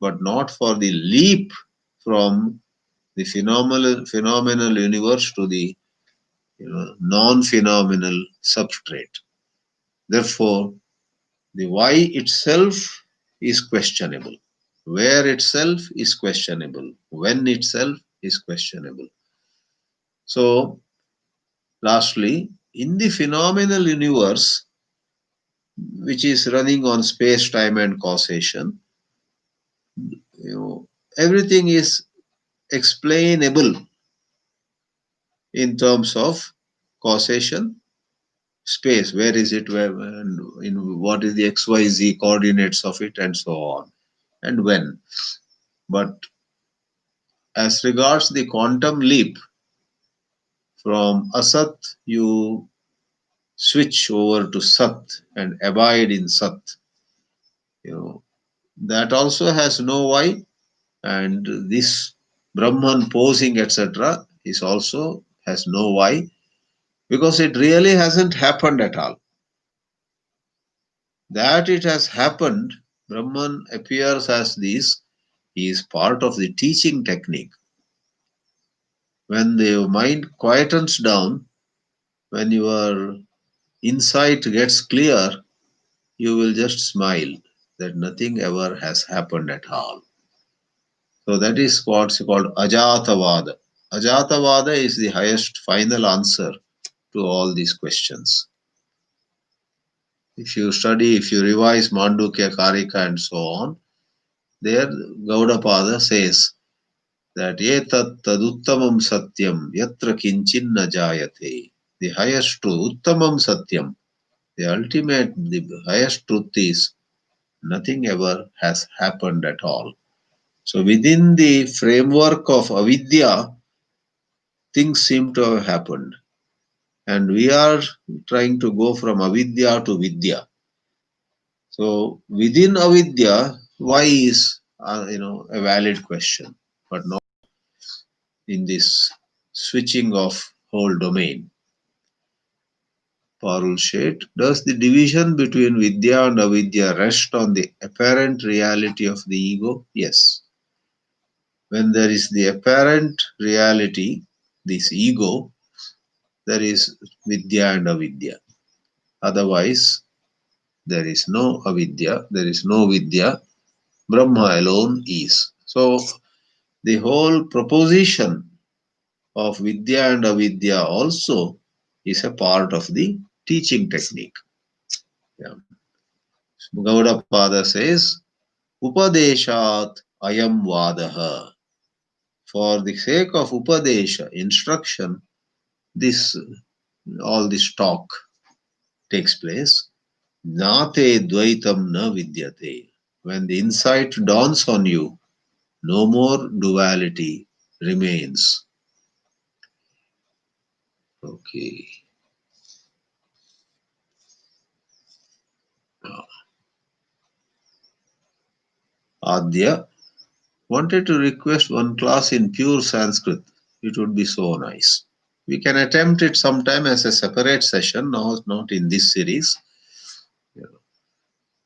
but not for the leap from the phenomenal universe to the non-phenomenal substrate. Therefore, the why itself is questionable. Where itself is questionable. When itself is questionable. So, lastly, in the phenomenal universe, which is running on space, time, and causation, everything is explainable in terms of causation, space, where is it, where, and what is the XYZ coordinates of it, and so on, and when. But as regards the quantum leap, from asat you switch over to sat and abide in sat. That also has no why, and this Brahman posing, etc., is also has no why, because it really hasn't happened at all. That it has happened, Brahman appears as this, he is part of the teaching technique. When the mind quietens down, when your insight gets clear, you will just smile that nothing ever has happened at all. So that is what's called Ajatavada. Ajatavada is the highest final answer to all these questions. If you study, if you revise Mandukya, Karika, and so on, there Gaudapada says that etat taduttamam satyam yatra kinchinna jayate. The highest truth, uttamam satyam, the ultimate, the highest truth is nothing ever has happened at all. So within the framework of avidya, things seem to have happened. And we are trying to go from avidya to vidya. So within avidya, why is a valid question, but not in this switching of whole domain. Parul Sheth, does the division between vidya and avidya rest on the apparent reality of the ego? Yes. When there is the apparent reality, this ego, there is vidya and avidya. Otherwise, there is no avidya, there is no vidya. Brahma alone is. So, the whole proposition of vidya and avidya also is a part of the teaching technique. Yeah. Gaudapada says, Upadeshat ayam vadaha. For the sake of Upadesha, instruction, all this talk takes place. Nate dvaitam na vidyate. When the insight dawns on you, no more duality remains. Okay. Adya wanted to request one class in pure Sanskrit. It would be so nice. We can attempt it sometime as a separate session, not in this series.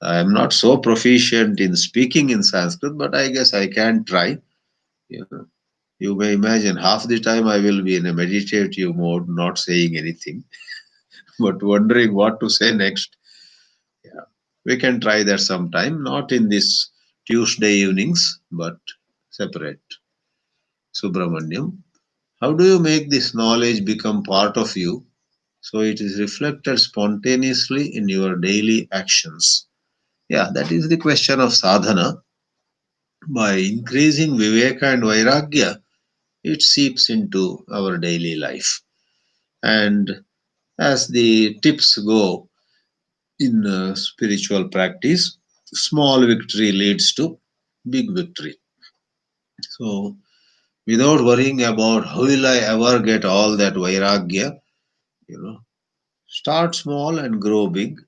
I am not so proficient in speaking in Sanskrit, but I guess I can try. You may imagine half the time I will be in a meditative mode, not saying anything, but wondering what to say next. Yeah. We can try that sometime, not in this Tuesday evenings, but separate. Subramaniam, how do you make this knowledge become part of you so it is reflected spontaneously in your daily actions? Yeah, that is the question of sadhana. by increasing Viveka and Vairagya, it seeps into our daily life. And as the tips go in spiritual practice, small victory leads to big victory. So, without worrying about how will I ever get all that Vairagya, start small and grow big.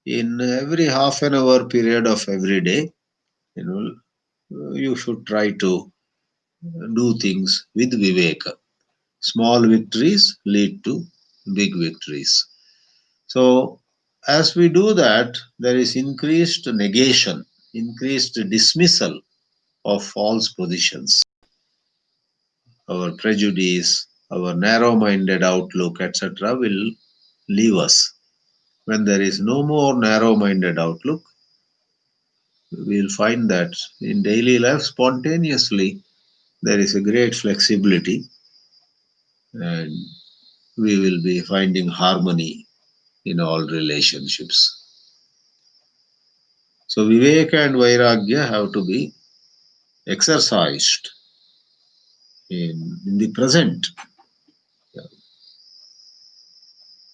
In every half an hour period of every day, you you should try to do things with Viveka. Small victories lead to big victories. So, as we do that, there is increased negation, increased dismissal of false positions, our prejudice, our narrow minded outlook, etc., will leave us. When there is no more narrow minded outlook, we will find that in daily life, spontaneously, there is a great flexibility and we will be finding harmony in all relationships. So, Viveka and Vairagya have to be exercised in the present.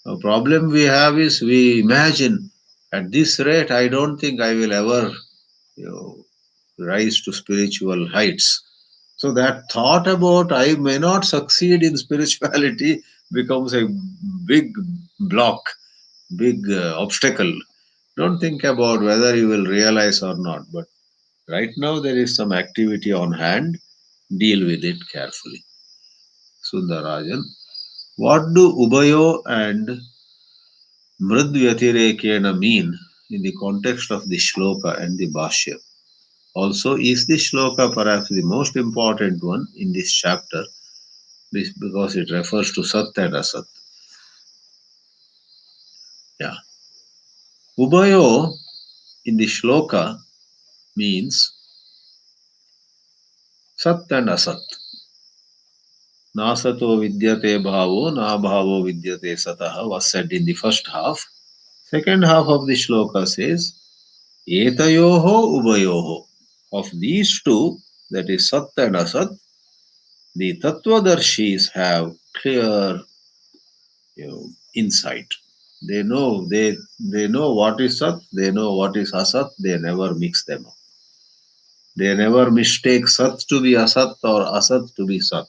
A problem we have is we imagine at this rate, I don't think I will ever you know, rise to spiritual heights. So that thought about I may not succeed in spirituality becomes a big block, big obstacle. Don't think about whether you will realize or not, but right now there is some activity on hand. Deal with it carefully. Sundarajan. What do Ubayo and Mridvyatirekena mean in the context of the shloka and the bhashya? Also, is this shloka perhaps the most important one in this chapter because it refers to Sat and Asat? Yeah. Ubayo in the shloka means Sat and Asat. Nasato vidyate bhavo, na bhavo vidyate sataha was said in the first half. Second half of the shloka says, Etayoho ubayoho. Of these two, that is Sat and Asat, the Tattvadarshis have clear insight. They know what is Sat, they know what is Asat, they never mix them up. They never mistake Sat to be Asat or Asat to be Sat.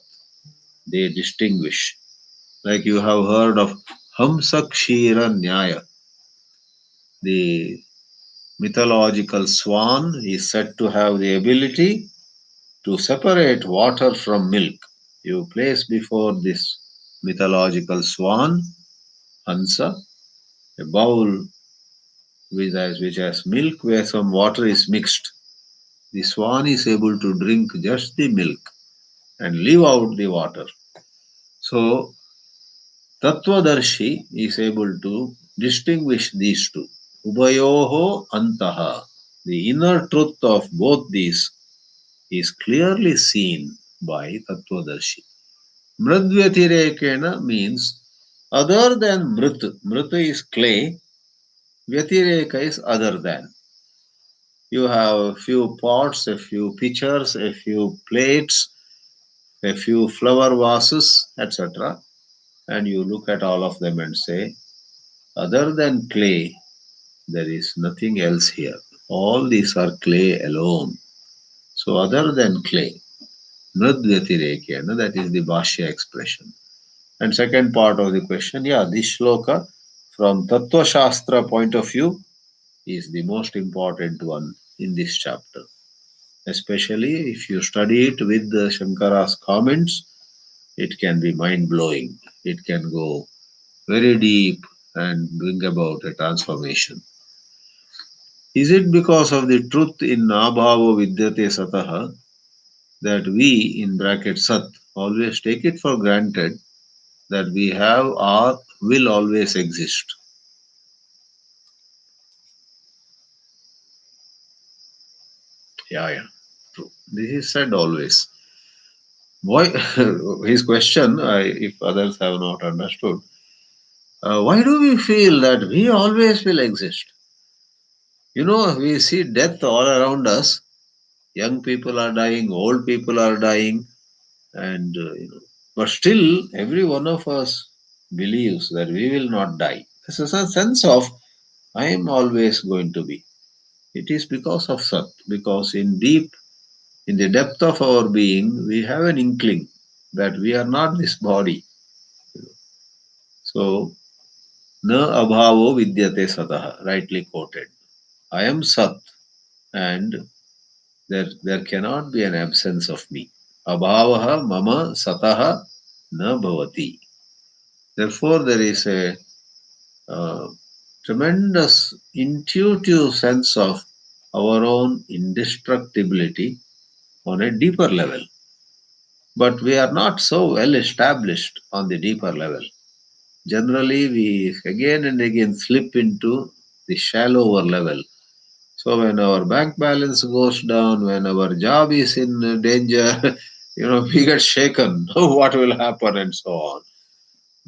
They distinguish. Like you have heard of Hamsakshira Nyaya, the mythological swan is said to have the ability to separate water from milk. You place before this mythological swan, Hansa, a bowl which has milk where some water is mixed. The swan is able to drink just the milk and leave out the water. So, Tattvadarshi is able to distinguish these two. Ubayoho antaha. The inner truth of both these is clearly seen by Tattvadarshi. Mridvyatirekena means other than Mrit. Mrit is clay. Vyatireka is other than. You have a few pots, a few pitchers, a few plates, a few flower vases, etc. And you look at all of them and say, other than clay, there is nothing else here. All these are clay alone. So, other than clay, Mridvyatirekena, that is the Bhashya expression. And second part of the question, yeah, this shloka from Tattva Shastra point of view is the most important one in this chapter. Especially if you study it with the Shankara's comments, it can be mind blowing. It can go very deep and bring about a transformation. Is it because of the truth in Nabhavo Vidyate Sataha that we, in bracket Sat, always take it for granted that we have or will always exist? Yeah, yeah, true. This is said always. Why? His question, if others have not understood, why do we feel that we always will exist? We see death all around us, Young people are dying, old people are dying, and but still, every one of us believes that we will not die. This is a sense of I am always going to be. It is because of Sat, because in the depth of our being, we have an inkling that we are not this body. So, na abhavo vidyate satah, rightly quoted. I am Sat, and there cannot be an absence of me. Abhavaha mama sataha na bhavati. Therefore, there is a tremendous intuitive sense of our own indestructibility on a deeper level. But we are not so well established on the deeper level. Generally, we again and again slip into the shallower level. So when our bank balance goes down, when our job is in danger, we get shaken. What will happen and so on,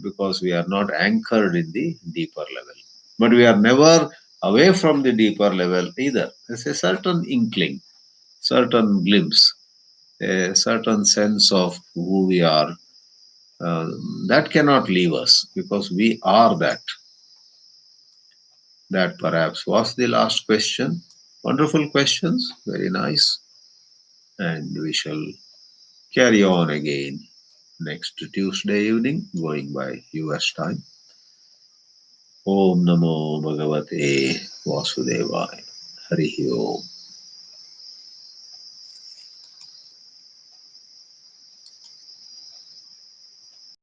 because we are not anchored in the deeper level. But we are never away from the deeper level either. There's a certain inkling, certain glimpse, a certain sense of who we are. That cannot leave us because we are that. That perhaps was the last question. Wonderful questions, very nice. And we shall carry on again next Tuesday evening, going by US time. Om Namo Bhagavate Vasudevaya. Harihi Om.